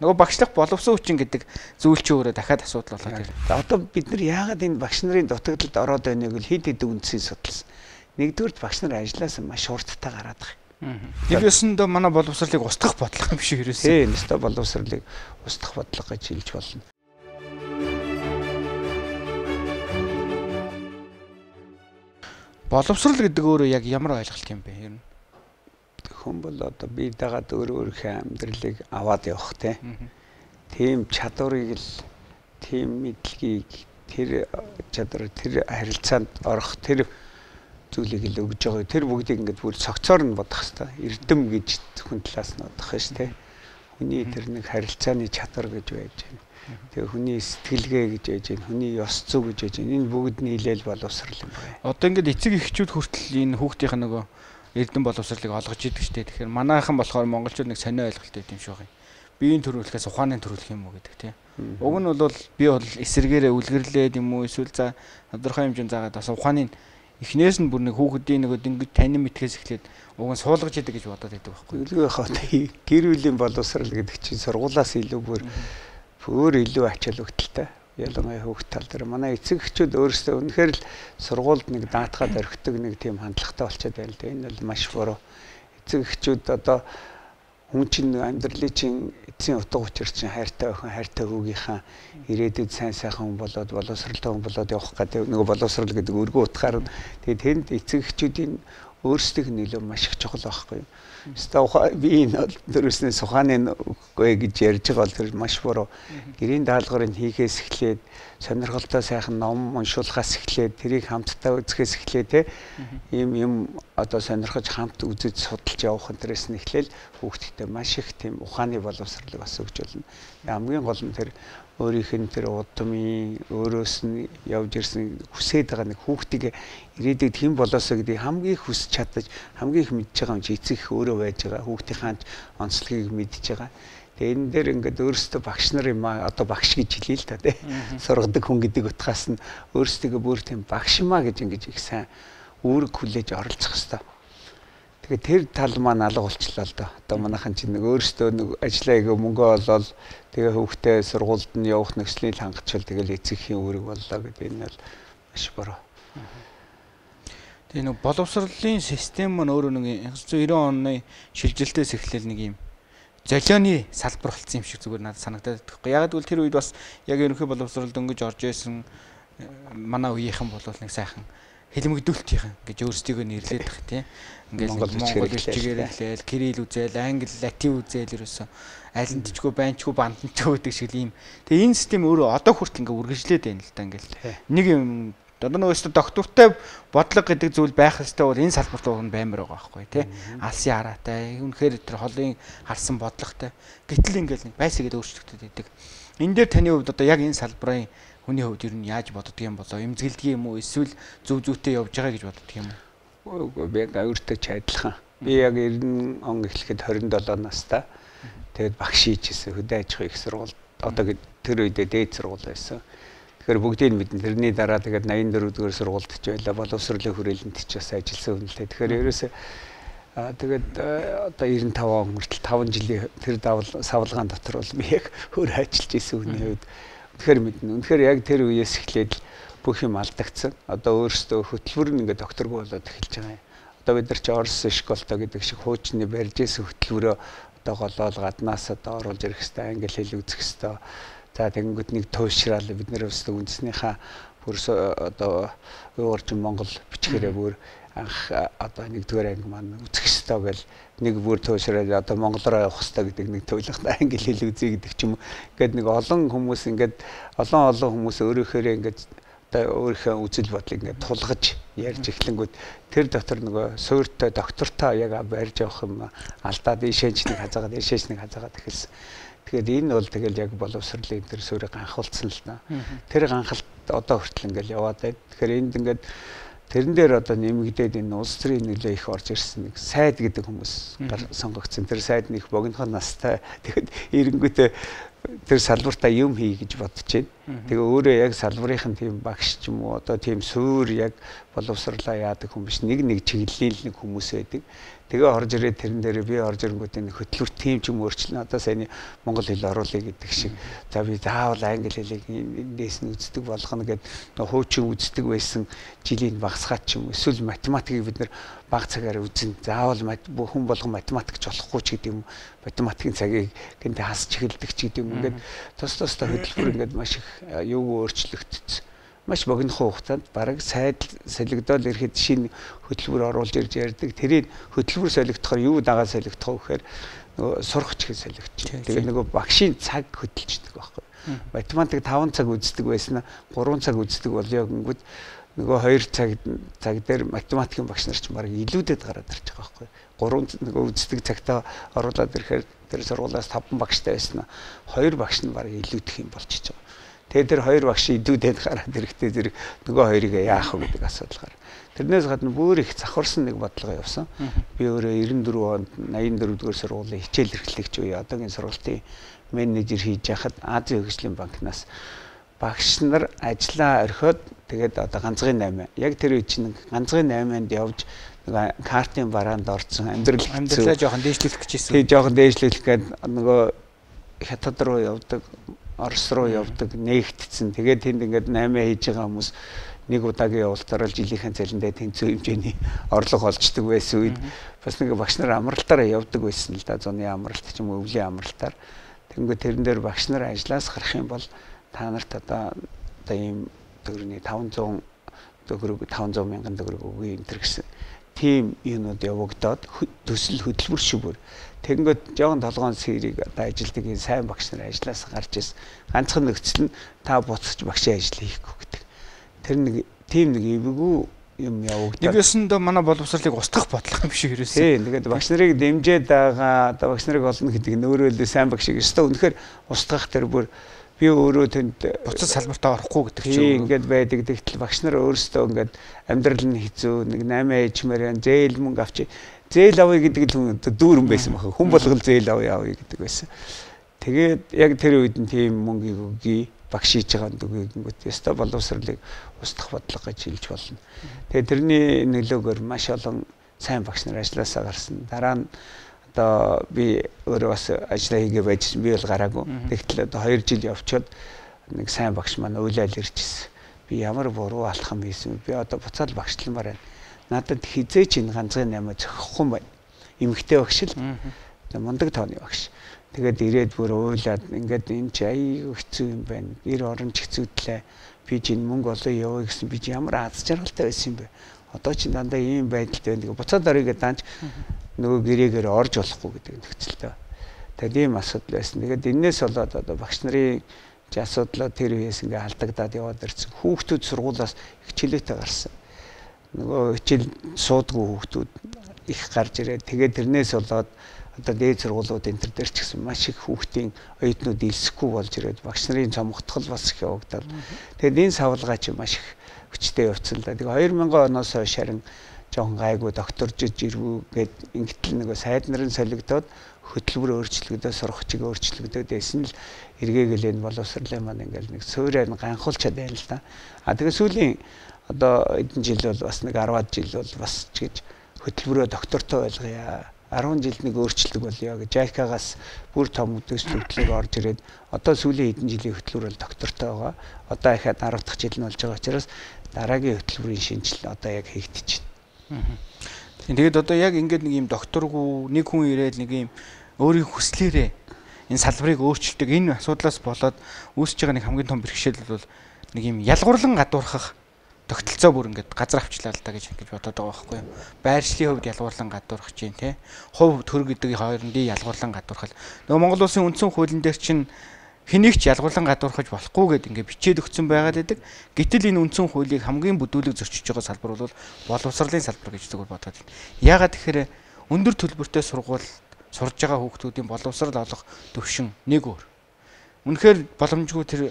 Нөгөө багшлах боловсон хүчин гэдэг зүйл чи өөрөө дахиад асуудал болоод байна. Одоо бид нар яагаад энэ багш нарын дутагдлалд ороод байгааг л хэд хэдэн үндсийг судалсан. Нэгдүгээр багш нар ажиллаас маш хурдтай гараад байгаа. Тэр ёсондоо манай боловсролыг устгах бодлого юм шиг ерөөсөө. Тийм, өстой боловсролыг устгах бодлого гэж хэлж болно. Боловсрол гэдэг өөрөө яг ямар ойлголт юм бэ ер нь? Хүн бол одоо бие дагаад өөрийнхөө амьдралыг аваад явах тийм чадварыг л тийм мэдлэгийг тэр чадвар тэр харилцаанд орох тэр зүйлийг л өгж байгаа. Тэр бүгдийг ингээд бүр цогцоор нь бодох хэрэгтэй. Эрдэм гэж хүн талаас нь бодох шүү дээ. Хүний тэр нэг харилцааны чадвар гэж байж байна. Тэгээ хүний сэтгэлгээ гэж байж байна. Хүний ёс зүй гэж байж байна. Энэ бүгд нийлээл боловсрал юм байна. Одоо ингээд эцэг эхчүүд хүртэл энэ хүүхдийн нөгөө эрдэм боловсролыг олгож идэг штэ. Тэгэхээр манайхан болохоор монголчууд нэг сонио ойлголт өгд юм шиг байна. Биеийн төрүүлэхээс ухааны төрүүлэх юм уу гэдэг тийм. Уг нь бол би бол эсэргээрээ үлгэрлээд юм уу эсвэл за тодорхой хэмжээнд заагаад бас ухааны эхнээс нь бүр нэг хүүхдийн нөгөө дөнгөж танин мэтгээс эхлээд уг нь суулгаж идэг гэж бодоод байдаг байхгүй. Үлгүй хаа гэр бүлийн боловсрал гэдэг чинь сургуулаас илүү бүр илүү ач холбогдолтой. Ялангуяа хүүхд тал дээр манай эцэг эхчүүд өөрсдөө үнэхээр л сургуульд нэг даатгаад орхидог нэг тийм хандлагатай болчиход байна л да. Энэ бол маш буруу. Эцэг эхчүүд одоо хүн чинь амьдралын чинь эцсийн утга учир чинь хайртай охин, хайртай хүүгийнхаа ирээдүйд сайн сайхан хүн болоод боловсралтай хүн болоод явах гэдэг нөгөө боловсрал гэдэг өргөн утгаар нь тэгээд тэнд эцэг эхчүүдийн өөрсдийнх нь нөлөө маш их чухал байхгүй юу? Эсвэл би энэ дөрөвснээс ухааны үгүй гэж ярьж байгаа бол тэр маш буруу. Гэрийн даалгаврыг хийхээс эхлээд сонирхолтой сайхан ном уншуулахаас эхлээд тэрийг хамтдаа үзэхээс эхлээд юм одоо сонирхож хамт үзэж судалж явах интерес нь эхлээл хүүхдтэй маш их тийм ухааны боловсролыг бас өгч болно. Хамгийн гол нь тэр өөрийнх нь тэр удмын өөрөөс нь явж ирсэн хүсээд байгаа нэг хүүхдийг ирээдүйд хэн болоосоо гэдгийг хамгийн их хүсэж чадаж хамгийн их мэдж байгаа юм чи эцэг өөрөө байж байгаа хүүхдийнхаа онцлогийг мэдж байгаа. Тэгээ энэ дээр ингээд өөрөөсөө багш нар юм аа одоо багш гэж хэлээ л та тий. Сургадаг хүн гэдэг утгаас нь өөрөөсөө бүр тийм багш маа гэж ингэж их сайн үүрэг хүлээж оролцох хэрэгтэй. Тэгээ тэр тал маань алга болчлаа л да. Одоо манайхан чинь нэг өөрөөсөө нэг ажиллаа игээ мөнгө олоод тэгээ хүүхдээ сургуульд нь явах нөхцөлийг хангачвал тэгэл эцэгхийн үүрэг боллоо гэдэг энэ бол маш буруу. Тэгээ нэг боловсролын систем маань өөрөө нэг 1990 оны шилжилтээс эхлээл нэг юм золионы салбар болсон юм шиг зүгээр надад санагдаад байна. Яг гэвэл тэр үед бас яг ерөнхий боловсрол дөнгөж орж ирсэн манай үеийнхэн бол нэг сайхан хэлмэгдүүлтийнхэн гэж өөрсдийгөө нэрлээд байх тийм. Ингээд монгол хэлчгээр хэлээл, кирилл үзэл, англи, латин үзэл ерөөсөө аль нь тичгүй байнчгүй банданчгүй гэдэг шиг юм. Тэгээ энэ систем өөрөө одоо хүртэл ингээд үргэлжлээд байна л да ингээд. Нэг юм одоо нөгөөсөө доктортой бодлого гэдэг зүйл байх ёстой бол энэ салбарт уг нь баймар байгаа байхгүй тий. Алсын хараатай, үнэхээр тэр холын харсан бодлоготой. Гэтэл ингээд нэг байсгээд өөрчлөгдөд байдаг. Энэ дээр таны хувьд одоо яг энэ салбарын хүний хувьд ер нь яаж боддог юм болоо? Эмзэглэдэг юм уу? Эсвэл зөв зүйтэй явж байгаа гэж боддог юм уу? Би яг өөртөө ч адилхан. Би яг 90 он эхлэхэд 27 настай. Тэгээд багш хийжсэн хөдөө аж ахуйн их сургууль. Одоо тэр үедээ дээд сургууль байсан. Тэгэхээр бүгдийг мэднэ. Тэрний дараа тэгээд 84 дугаар сургуульд ч байлаа. Боловсролын хүрээлэнд ч бас ажилласан хүн л дээ. Тэгэхээр ерөөсөө тэгээд одоо 95 он хүртэл 5 жилийн тэр савлгаан дотор бол би яг өөр ажиллаж исэн хүний хувьд үнэхээр мэднэ. Үнэхээр яг тэр үеэс эхлээд бүх юм алдагдсан. Одоо өөрөөсөө хөтөлбөр нь ингээд докторгүй болоод эхэлж байгаа юм. Одоо бид нар чи Орос школтой гэдэг шиг хуучны барьж исэн хөтөлбөрөө одоо голоол гаднаас одоо оруулж ирэх хэрэгтэй, англи хэл үзэх хэрэгтэй. За тэгэнгүүт нэг туушраал бид нэр өсөлт үндэснийхээ бүр одоо уурчин Монгол бичгээрээ бүр анх одоо нэгдүгээр анги маань үзэх хэрэгтэй гэл нэг бүр туушраад одоо монголоор явах хэрэгтэй гэдэг нэг туйлахтай англи хэл үзье гэдэг ч юм. Ингээд нэг олон хүмүүс ингээд олон хүмүүс өөрөөхөө ингээд одоо өөрийнхөө үзэл бодлыг ингээд тулгаж ярьж эхлэнгүүт тэр дотор нөгөө суурьтай доктортой яг барьж явах юм алдаад ийшээч нэг хазаагаад ийшээч нэг хазаагаад эхэлсэн. Тэгэхээр энэ бол тэгэл яг боловсролын тэр суурийг ганхуулсан л да. Тэр ганхалт одоо хүртэл ингээл яваад байна. Тэгэхээр энд ингээд тэрэн дээр одоо нэмэгдээд энэ улс төрийн нөлөө их орж ирсэн нэг сайд гэдэг хүмүүс сонгогдсон. Тэр сайд нэг богинохон настай. Тэгэхэд эренгүүтээ тэр салбартаа юм хий гэж бодож байна. Тэгээ өөрөө яг салбарын тийм багш ч юм уу одоо тийм суур яг боловсрлаа яадаг хүн биш. Нэг чиглэлийн нэг хүмүүс байдаг. Тэгээ орж ирээд тэрэн дээр би орж ирэнгүүтээ хөтөлбөр тим ч юм өөрчлөн одоо сайн монгол хэл оруулъя гэдэг шиг за би заавал англи хэлийг эндээс нь үздэг болгоно гэд хуучин үздэг байсан жилийн багсгаад ч юм эсвэл математикийг бид нэр бага цагаар үзэн заавал хүн болгон математикч болохгүй ч гэдэг юм математикийн цагийг гэнтэй хасч эхэлдэг ч гэдэг юм ингээд тус тусдаа хөтөлбөр ингээд маш их юу өөрчлөгдсөн маш богинохон хугацаанд бараг солигдоод ирэхэд шинэ хөтөлбөр оруулж ирж ярьдаг. Тэрийг хөтөлбөр солигдохоор юу дагаад солигдох вэ гэхээр нөгөө сурах ч гэж солигдчих. Тэгээ нөгөө багшийн цаг хөдөлждөг байхгүй. Математик 5 цаг үздэг байсан нь 3 цаг үздэг болёо гингүүд нөгөө 2 цаг дээр математикийн багш нар ч бараг илүүдэд гараад ирж байгаа байхгүй. 3 нөгөө үздэг цагтаа оруулаад ирэхээр тэр сургуулиас 5 багштай байсан нь 2 багш нь бараг илүүдэх юм болчихж байгаа. Тэгээ тэр 2 багш идүүдэд гараад ирэхдээ зэрэг нөгөө хоёрыг яах вэ гэдэг асуудал гар. Тэрнээс гадна бүр их завхарсан нэг бодлого явсан. Би өөрөө 94 онд 84 дугаар сургуулийн хичээл эрхлэгч үе одоогийн сургуулийн менежер хийж яхад Азийн хөгжлийн банкнаас багш нар ажиллаа орхиод тэгээд одоо ганцхан 8. Яг тэр үе чинь ганцхан 8-нд явж нөгөө картын бараанд орсон амьдралаа жоохон дээшлүүлэх гэж байсан. Тий жоохон дээшлүүлэх гээд нөгөө хятад руу явдаг Орос руу явдаг нээгдсэн. Тэгээд тэнд ингээд 8 хийж байгаа хүмүүс нэг удаагийн явалтаар л жилийнхэн цалиндаа тэнцүү хэмжээний орлого олждаг байсан үед бас нэг багш нар амралтаараа явдаг байсан л да. Зуны амралт ч юм уу өвлийн амралтаар. Тэнгүү тэрэн дээр багш нар ажлаас гарах юм бол та нарт одоо ийм төгрөгийн 500 мянган төгрөг өгье энэ төр гэсэн тийм юунууд явагдаад төсөл хөтөлбөр шүбэр тэгэнгүүт жоохон толгоон сэрийг одоо ажилтдаг энэ сайн багш нар ажлаас гарч ирсэн ганцхан нөхцөл нь та буцаж багшийн ажил хийхгүй гэдэг. Тэр нэг тийм нэг эвгүй юм явагдаад. Нэг ёсондоо манай боловсролыг устгах бодлого юм шиг ирсэн. Тийм тэгээд багш нарыг дэмжиж байгаа одоо багш нарыг олно гэдэг нь өөрөө л сайн багшийг өстой үнэхээр устгах тэр бүр би өөрөө тэнд буцаж салбартаа орохгүй гэдэг чинь ингээд байдаг. Тэгтэл багш нар өөрсдөө ингээд амьдрал нь хэцүү нэг 8 ээжмээр зээл мөнгө авчи зээл авъя гэдэг л дүүрэн байсан баха. Хүн болгол зээл авъя гэдэг байсан. Тэгээд яг тэр үед нь тийм мөнгөийг өгье багш хийж байгаа дөгөөд өстой боловсролыг устгах бодлого гэж хэлж болно. Тэгээд тэрний нөлөөгөөр маш олон сайн багш нар ажилласаа гарсан. Дараа нь одоо би өөрөө бас ажиллаа хийгээ байжсэн. Би бол гараагүй. Тэгтэл одоо 2 жил явчаад нэг сайн багш маань уйлал ирчихсэн. Би ямар буруу алхам хийсэн. Би одоо буцаад багшламаар байна. Надад хизээч энэ ганцхан 8 зохихгүй байна. Эмэгтэй багш л. Мундаг тооны багш. Тэгээд ирээд бүр уйлаад ингээд энэ ч аяа хэцүү юм байна. Гэр орон ч хэцүүдлээ. Би ч энэ мөнгө олоо яваа гэсэн би ч ямар аз жаргалтай байсан юм бэ. Одоо ч дандаа ийм байдалтай байна. Буцаад орё гэдэг данч нөгөө гэрээгээр орж болохгүй гэдэг нөхцөлтэй. Тэгээд ийм асуудал байсан. Тэгээд энээс болоод одоо багш нарын асуудлаа тэр үеэс ингээ алдагдаад яваад ирсэн. Хүүхдүүд сургуулаас их чөлөөтэй гарсан. Нөгөө хичээл суудгүй хүүхдүүд их гарч ирээд тэгээд тэрнээс болоод одоо дээд сургуулиуд энэ төр дээр ч гэсэн маш их хүүхдийн оюутнууд илсэхгүй болж ирээд багш нарын цомгтгол бас их явагдаад. Тэгээд энэ савлгаа чи маш их хүчтэй явцсан л да. Тэгээд 2000 оноос хойш харин жоохон гайгүй докторжиж ирвүү гэд ингэтэл нөгөө сайд нарын солигдоод хөтөлбөр өөрчлөгдөө сурах чиг өөрчлөгдөөд байсан л эргээгээл энэ боловсролын маань ингээл нэг суурьаар ганхуулчаад байна л да. Тэгээд сүүлийн одоо эдэн жил бол бас нэг 10-аад жил бол бас ч гэж хөтөлбөрөө доктортой байлгая. 10 жилд нэг өөрчлөлт болёо гэж JICA-гаас бүр том төслөлтлөг орж ирээд одоо сүүлийн эдэн жилийн хөтөлбөр бол доктортой байгаа. Одоо ихад 10 дахь жил нь болж байгаа учраас дараагийн хөтөлбөрийн шинжилгээ одоо яг хийгдэж байна. Тэгээд одоо яг ингээд нэг юм докторгүй нэг хүн ирээд нэг юм өөрийн хүслээрээ энэ салбарыг өөрчилдөг энэ асуудлаас болоод үүсэж байгаа нэг хамгийн том бэрхшээл бол нэг юм ялгуурлан гадуурхах тогтолцоо бүр ингээд газар авчлаа л да гэж бодоод байгаа байхгүй юу. Байршлын хувьд ялгуурлан гадуурхаж чинь тий. Хувь төр гэдэг хоорондын ялгуурлан гадуурхал. Нөгөө Монгол Улсын үндсэн хуулийн дээр чинь хэнийг ч ялгуурлан гадуурхаж болохгүй гэд ингээд бичээд өгсөн байгаад байдаг. Гэтэл энэ үндсэн хуулийг хамгийн бүдүүлэг зөрчиж байгаа салбар бол боловсролын салбар гэж зүгээр бодоод байна. Яагаад тэгэхээр өндөр төлбөртэй сургууль сурж байгаа хүүхдүүдийн боловсрол олох төвшин нэг өөр. Үнэхээр боломжгүй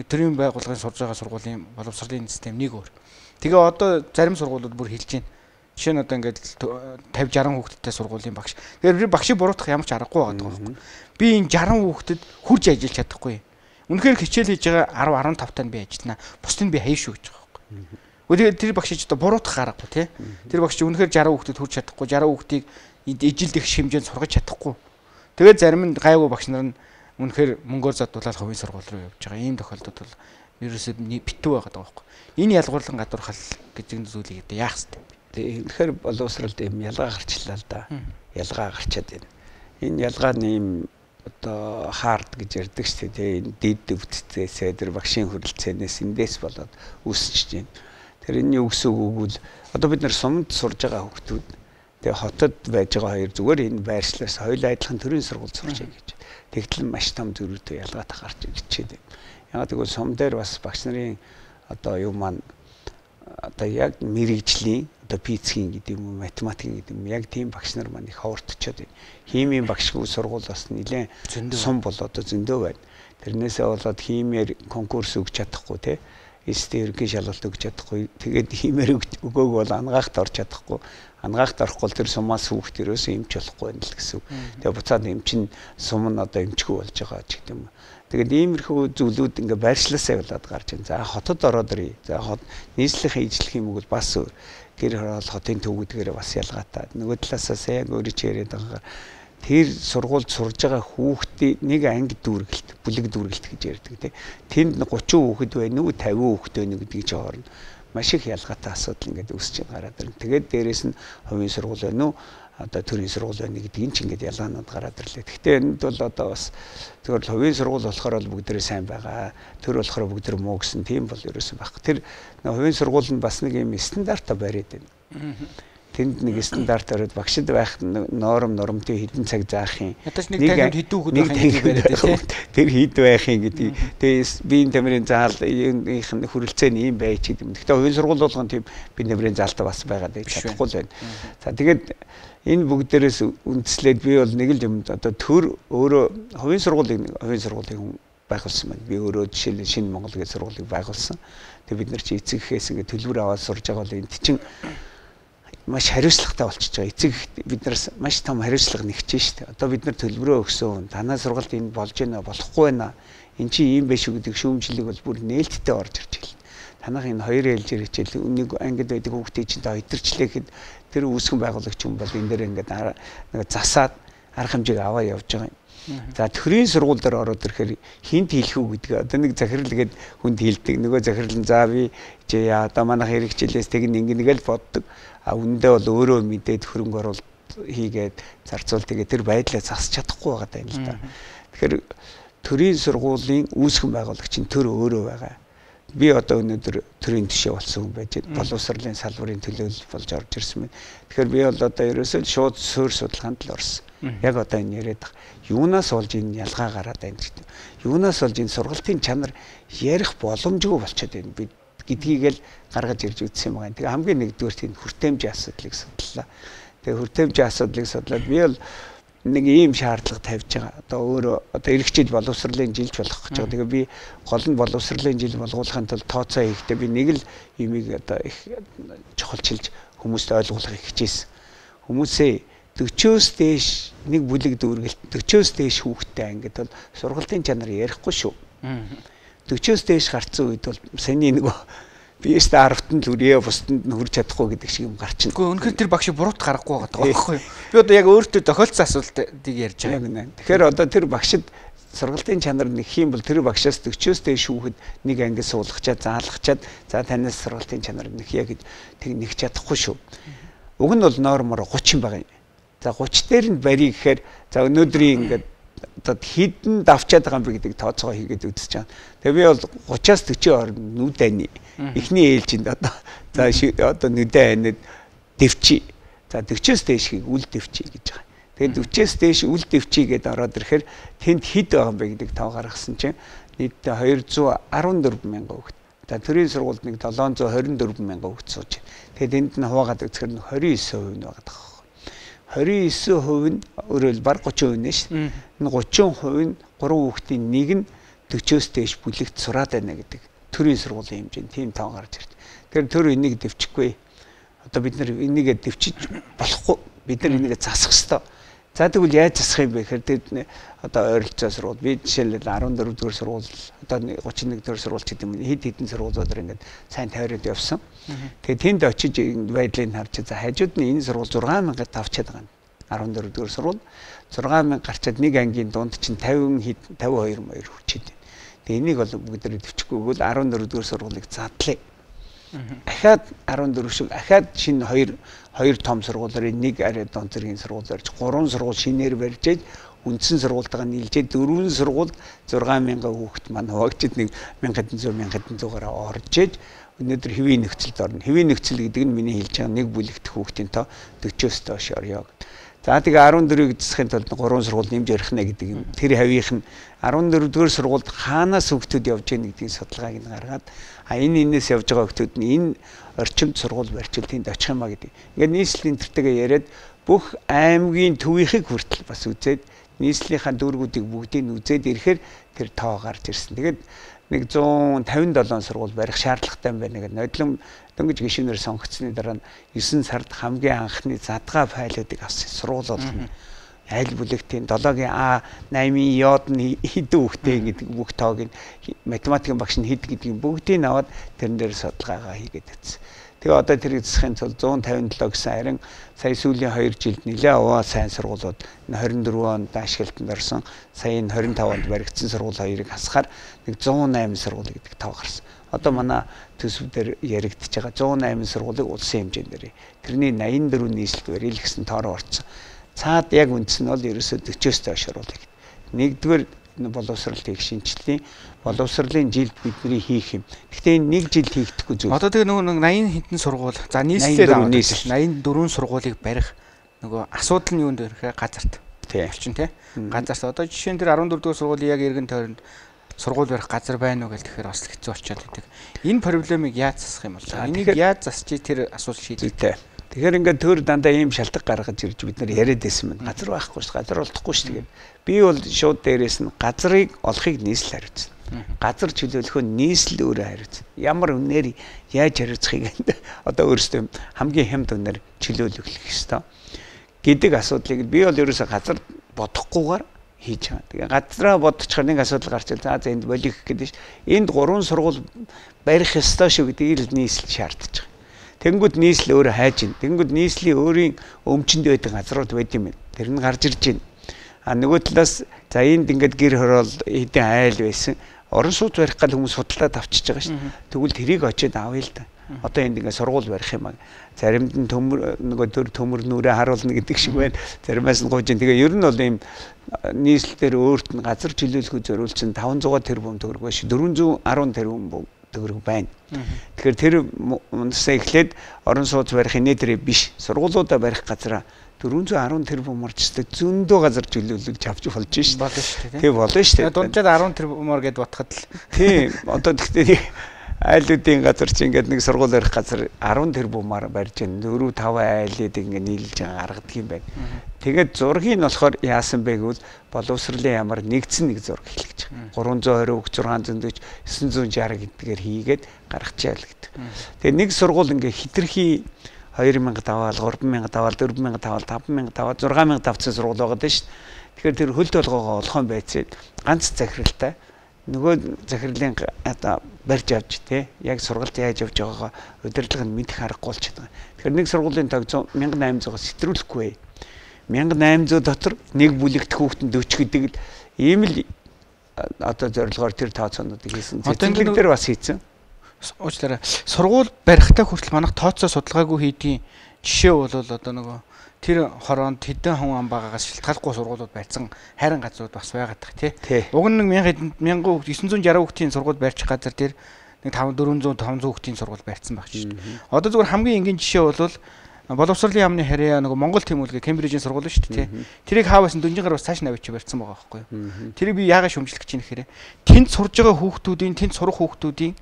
төрийн байгууллагын сурж байгаа сургуулийн боловсролын систем нэг өөр. Тэгээ одоо зарим сургуулиуд бүр хэлж байна. Жишээ нь одоо ингээд 50-60 хүүхэдтэй сургуулийн багш. Тэгэхээр багшийг буруутгах ямар ч аргагүй байгаа байхгүй. Би энэ 60 хүүхэдэд хурж ажиллаж чадахгүй. Үнэхээр хичээл хийж байгаа 10-15 тань би ажиллана. Бусдыг би хаяа шүү гэж байгаа байхгүй. Тэр багшиж одоо буруутах аргагүй тий. Тэр багш үнэхээр 60 хүүхдэд хүрч чадахгүй 60 хүүхдийг ижилдэх хэмжээнд сургаж чадахгүй. Тэгээд зарим нь гайгүй багш нар нь үнэхээр мөнгөөр задуулаад хувийн сургууль руу явж байгаа. Ийм тохиолдолд бол ерөөсөө битүү байгаад байгаа байхгүй. Энэ ялгуурлан гадуурхал гэдэг зүйлийг яах вэ? Тэгэхээр боловсролд ийм ялгаа гарчлаа л да. Ялгаа гарчаад байна. Энэ ялгааны ийм одоо хард гэж ярьдаг шүү дээ. Энэ дид өвдцээсээ тэр багшийн хөрөлцөөнөөс эндээс болоод үүсэж байна. Тэр энэ юу гэсэн үг вэ? Одоо бид нар сумд сурж байгаа хүүхдүүд тэгээ хотод байж байгаа хоёр зүгээр энэ байршлаас хоёул адилхан төрийн сургууль сурч байгаа гэж. Тэгтэл маш том зөрүүтэй ялгаатай гарч ирчээд байна. Яг тэгвэл сум дээр бас багш нарын одоо юу маань одоо яг мэрэгжлийн одоо физикийн гэдэг юм уу математикийн гэдэг юм яг тийм багш нар маань их ховортчоод байна. Химийн багшгүй сургууль бас нэлээд сум болоод зөндөө байна. Тэрнээсээ болоод химиэр конкурс өгч чадахгүй те. Эстэй ерөнхий шалгалт өгч чадахгүй. Тэгээд химээр өгөөг бол ангаахт орж чадахгүй. Ангаахт орохгүй тэр сумаас хүүхд ерөөсөө эмч болохгүй байна л гэсэн. Тэгээ буцаад эмч нь сум нь одоо эмчгүй болж байгаа ч гэдэг юм. Тэгээд иймэрхүү зүйлүүд ингээ байршлаасаа болоод гарч байна. За хотод ороод ирээ. За хот нийслэлийн ижлэх юм бол бас гэр хороол хотын төв гэдгээр бас ялгаатай. Нөгөө талаасаа яг өөрөө ч яриад байгаа. Тэр сургуульд сурж байгаа хүүхдийн нэг анги дүүргэлт, бүлэг дүүргэлт гэж ярьдаг тийм. Тэнд 30 хүүхэд байна уу, 50 хүүхэд байна уу гэдгийг жоохорно. Маш их ялгаатай асуудал ингээд үүсэж гараад ирнэ. Тэгээд дээрэс нь хувийн сургууль байна уу, одоо төрийн сургууль байна гэдгийг ч ингээд ялгаанууд гараад ирлээ. Гэхдээ энд бол одоо бас зөвхөн хувийн сургууль болохоор л бүгдээрээ сайн байгаа. Төр болохоор бүгдээр муу гэсэн тийм бол ерөөсөн байхгүй. Тэр хувийн сургууль нь бас нэг юм стандартаа бариад байна. Тэнд нэг стандарт ороод багшд байх нормтой хэдэн цаг заах юм. Нэг танд хэдэн хүүхэд байх юм яриад тийм. Тэр хэд байх юм гэдэг. Тэгээс биеийн тамирын заал ийх нь хөрөлцөө нь ийм байж гэдэг юм. Гэхдээ хувийн сургууль болгон тийм биеийн тамирын заалтаа бас байгаад байж чадахгүй л байна. За тэгээд энэ бүгдээрээс үндэслээд би бол нэг л юм одоо төр өөрөө хувийн сургуулийн байгуулсан байна. Би өөрөө жишээлбэл Шинэ Монгол гэх сургуулийг байгуулсан. Тэгээд бид нар чи эцэг эхээс ингээд төлбөр аваад сурж байгаа бол энд чинь маш хариуцлагатай болчихж байгаа. Эцэг биднээс маш том хариуцлага нэгчээ шүү дээ. Одоо бид нар төлбөрөө өгсөн. Танай сургалт энэ болж байна болохгүй байна. Энд чи ийм биш үү гэдэг шүүмжлэг бол бүр нээлттэй орж ирж байна. Танах энэ хоёр ээлжээр хичээл нэг ангид байдаг хүүхдийн чинь та хэдэрчлэхэд тэр үүсгэн байгуулагч юм бол энэ дээр ингээд нэг засаад арга хэмжээг аваа явж байгаа юм. За төрийн сургууль дээр ороод ирэхээр хинт хийх үү гэдэг. Одоо нэг захирал гээд хүнд хийлдэг. Нөгөө захирал нь за би одоо манайх хэрэг хичээлээс тэг нэг л боддог. А үндэ бол өөрөө мэдээд хөрөнгө оруулалт хийгээд зарцуул тэгээд тэр байдлаа засч чадахгүй байгаа даа л да. Тэгэхээр төрийн сургуулийн үүсгэн байгуулагч нь төр өөрөө байгаа. Би одоо өнөөдөр төрийн төшөө болсон хүн байж боловсролын салбарын төлөөлөл болж орж ирсэн байна. Тэгэхээр би бол одоо ерөөсөө шууд суурь судалгаанд л орсон. Яг одоо энэ яриад байгаа. Юунаас болж энэ ялгаа гараад байна гэдэг. Юунаас болж энэ сургалтын чанар ярих боломжгүй болчиход байна. Би гэдгийг л гаргаж ирж үзсэн юм байна. Тэгээ хамгийн нэгдүгээр тийм хүртээмжийн асуудлыг судлаа. Тэгээ хүртээмжийн асуудлыг судлаад би бол нэг ийм шаардлага тавьж байгаа. Одоо өөрөө одоо эх жил боловсролын жилж болох гэж байгаа. Тэгээ би гол нь боловсролын жил болгуулахын тулд тооцоо хийхдээ би нэг л юмыг одоо их чухалчилж хүмүүст ойлгуулахыг хичээсэн. Хүмүүсээ 40-оос дээш нэг бүлэг дүүргэлт 40-оос дээш хүүхэдтэй ангид бол сургалтын чанар ярихгүй шүү. 40-оос дээш гарцсан үед бол саний нэг биест 10-т нь л үрээ бусдад нь хүрч чадахгүй гэдэг шиг юм гарчна. Гэхдээ өнөхөр тэр багш буруут гарахгүй байгаа байхгүй юу? Би одоо яг өөртөө тохиолдсон асуултыг ярьж байгаа. Тэгэхээр одоо тэр багшид сургалтын чанар нэг юм бол тэр багшаас 40-оос дээш хүүхэд нэг ангид суулгачаад заалгачаад за танаас сургалтын чанар нэг яг тэг нэг чадахгүй шүү. Уг нь бол нормоор 30 байгаа юм. За 30 дээр нь барий гэхээр за өнөөдрийн ингээд одоо хідэн давчаад байгаа юм би гэдэг тооцоо хийгээд үзэж байгаа. Тэгээ би бол 30-аас 40 орно нүд айны. Эхний ээлжинд одоо за одоо нүдэ айнад дэвчи. За 40-оос дээшгийг үл дэвчи гэж байгаа. Тэгээд 40-оос дээш үл дэвчи гэдээ ороод ирэхээр тэнд хэд байгаа юм бэ гэдэг тоо гаргасан чинь нийтдээ 214 мянган хүүхэд. За төрийн сургуульд нэг 724 мянган хүүхэд сууж байна. Тэгээд энд нь хуваагаад үзэхээр 29% нь байгаа. 29% нь өөрөөр баг 30% нэ шүү. Энэ 30% нь 3 хүүхдийн нэг нь 40-оос дээш бүлэгт сураад байна гэдэг төрийн сургуулийн хэмжээнд тийм тоо гарч ирд. Тэгэхээр төр энийг дэвчихгүй. Одоо бид нар энийг дэвчиж болохгүй. Бид нар энийг засах ёстой. За тэгвэл яаж засах юм бэ гэхээр тэр одоо ойролцоо сургууль би жишээлбэл 14 дугаар сургууль одоо 31 дугаар сургууль гэдэг юм хэд хэдэн сургуулиудаар ингээд сайн тойроод явсан. Тэгээ тэнд очиж байдлыг харж за хажууд нь энэ сургууль 6000 тавчаад байгаа. 14 дугаар сургууль 6000 гарчаад нэг ангийн дунд чинь 52 маяр хүрчээд байна. Тэгээ энийг бол бүгд төвчгөөгөл 14 дугаар сургуулийг задлаа. Ахаад 14 шиг ахаад шинэ хоёр том сургуулиар нэг арай дон зэргийн сургуулиар 3 сургууль шинээр барьжээж үндсэн сургуультайгаа нийлжээд 4 сургууль 6000 хүүхэд маань хуваагдчихад нэг 1700-1700-аар оржээж өнөөдөр хэвийн нөхцөлд орно. Хэвийн нөхцөл гэдэг нь миний хэлж байгаа нэг бүлэгт хүүхдийн тоо 40-оос доош орё. За тэгээ 14-ийг засахын тулд 3 сургууль нэмж ярих нэ гэдэг юм. Тэр хавийнх нь 14-р сургуульд хаанаас хүүхдүүд явж байгаа гэдгийг судалгааг нь гаргаад энэс явж байгаа хүүхдүүд нь энэ орчимд сургууль барьчил тэнд очих юмаа гэдэг. Ингээд нийслэлийн интертэйгээ яриад бүх аймгийн төвийнхийг хүртэл бас үзээд нийслэлийнхаа дүүргүүдийг бүгдийг нь үзээд ирэхээр тэр тоо гарч ирсэн. Тэгээд 157 сургууль барих шаардлагатай юм байна гэдэг. Нодлон дөнгөж гишүүнээр сонгогдсны дараа 9 сард хамгийн анхны задгаа файлуудыг авсан сургууль болгоно. Айл бүлэгтийн 7-гийн А 8-ийн Йод нь хэдэн хүүхтэй гэдэг бүх тоог нь математикийн багш нь хэд гэдгийг бүгдийг нь аваад тэрэн дээр судалгаагаа хийгээд байсан. Тэгээ одоо тэрийг засахын тулд 157 гэсэн харин сая сүүлийн 2 жилд нэлээ аваа сайн сургуулиуд 24 онд ашиглалтанд орсон. Сая энэ 25 онд баригдсан сургууль хоёрыг хасахаар 108 сургууль гэдэг тоо гарсан. Одоо манай төсвөдөр яригдчихэж байгаа 108 сургуулийг улсын хэмжээгээр тэрний 84 нийслэл барил гэсэн тоороо орцсон. Цаад яг үндс нь бол ерөөсөө 40-оос доош оруулах. Нэгдүгээр боловсрол хийх шинжилгээ, боловсролын жилд бидний хийх юм. Гэхдээ энэ нэг жил хийгдэхгүй зүйл. Одоо тэгээ нөгөө 80 хэдэн сургууль, за нийслэлээр 84 сургуулийг барих нөгөө асуудал нь юунд вэ? Газарт. Орчин тий. Газарт одоо жишээ нь тэр 14 дугаар сургуулийн яг эргэн тойронд сургууль барих газар байна уу гэх тэгэхээр бас хэцүү болчиход байдаг. Энэ проблемыг яаж засах юм бол? Энийг яаж засчих тэр асуудал шийдэх. Тэгэхээр ингээд төр дандаа ийм шалтгаан гаргаж ирж бид нар яриад байсан юм. Газар байхгүй ш, газар олдохгүй ш. Тэгээд би бол шууд дээрээс нь газрыг олохыг нийслэл хариуцсан. Газар чөлөөлөхөө нийслэл өөрөө хариуцсан. Ямар үнээр яаж хариуцахыг одоо өөрөөсөө хамгийн хямд үнээр чөлөөлөх ёстой гэдэг асуудлыг би бол ерөөсөө газар бодохгүйгээр хийж байгаа. Тэгээ газраа бодчихор нэг асуудал гарч ил за энд болих гэдэг ш. Энд 3 сургууль барих ёстой шүү гэдгийг нийслэл шаардж байгаа. Тэнгүүд нийслэл өөрөө хайж ин. Тэнгүүд нийслэлийн өөрийн өмчөнд байдаг газрууд байд юм. Тэр нь гарч ирж байна. А нөгөө талаас за энд ингээд гэр хороол хэдэн айл байсан. Орон сууц барих гал хүмүүс судалдаад авчиж байгаа шүү. Тэгвэл тэрийг очиод авъя л да. Одоо энд ингээд сургууль барих юм аа. Заримд нь нөгөө төмөр нүрээ харуулна гэдэг шиг байна. Заримаас нь гуйж ин. Тэгээ ер нь бол ийм нийслэлээр өөрт нь газар чөлөөлөхөд зориулсан 500 тэрбум төгрөг биш 410 тэрбум төгрөг байна. Тэгэхээр тэр унасаа эхлээд орон сууц барихын нэтэр биш сургуулиудаа барих газараа 410 тэрбумаар ч зөндөө газар чөлөөлж авч болж шээ. Болно шүү дээ. Тий болно шүү дээ. Дунджаад 10 тэрбумаар гэд бодоход л тий одоо тэгтээ айлуудын газар чи ингээд нэг сургууль барих газар 10 тэрбумаар барьж байна. 4 5 айлыг ингээд нийлж гаргадаг юм байна. Тэгээд зургийг нь болохоор яасан бэ гэвэл боловсролын ямар нэгдсэн нэг зураг хэлж байгаа. 320, 640, 960 гэдгээр хийгээд гаргачаал гэдэг. Тэгээд нэг сургууль ингээд хитрхи 2000 даваал, 3000 даваал, 4000 даваал, 5000 даваал, 6000 давцсан сургууль байгаа даа шүү. Тэгэхээр тэр хөл толгоогоо олохын байцээд ганц захиралтай нөгөө захирлын одоо барьж авч тий яг сургалт яаж явж байгаагаа удирдлага нь мэдэх аргагүй болчиход байгаа. Тэгэхээр нэг сургуулийн тог 1800-аас сэтрүүлэхгүй. 1800 дотор нэг бүлэгт хүүхэнд 40 гэдэг л ийм л одоо зорилгоор тэр тооцоонуудыг хийсэн. Цэцэрлэг дээр бас хийсэн. Уучлаарай. Сургууль барихтаа хүртэл манайх тооцоо судалгаагүй хийдийн жишээ бол одоо нөгөө тэр хороонд хэдэн хүн ам байгаагаас шалтгаалгүй сургуулиуд байцсан хайран газрууд бас байгаад тах тий. Уг нь 960 хүүхдийн сургууль барьчих газар дээр нэг 400 500 хүүхдийн сургууль барьсан байх шүү дээ. Одоо зүгээр хамгийн энгийн жишээ бол боловсролын яамны харьяа нөгөө Монгол Тэмүүлгээ Кембрижийн сургууль шүү дээ тий. Тэрийг хаавсан дөнжин гараас цааш навч барьсан байгаа байхгүй юу. Тэрийг би яагаад шүмжлэх гэж нэхэрэ. Тэнд сурж байгаа хүүхдүүдийн тэнд сурах хүүхдүүдийн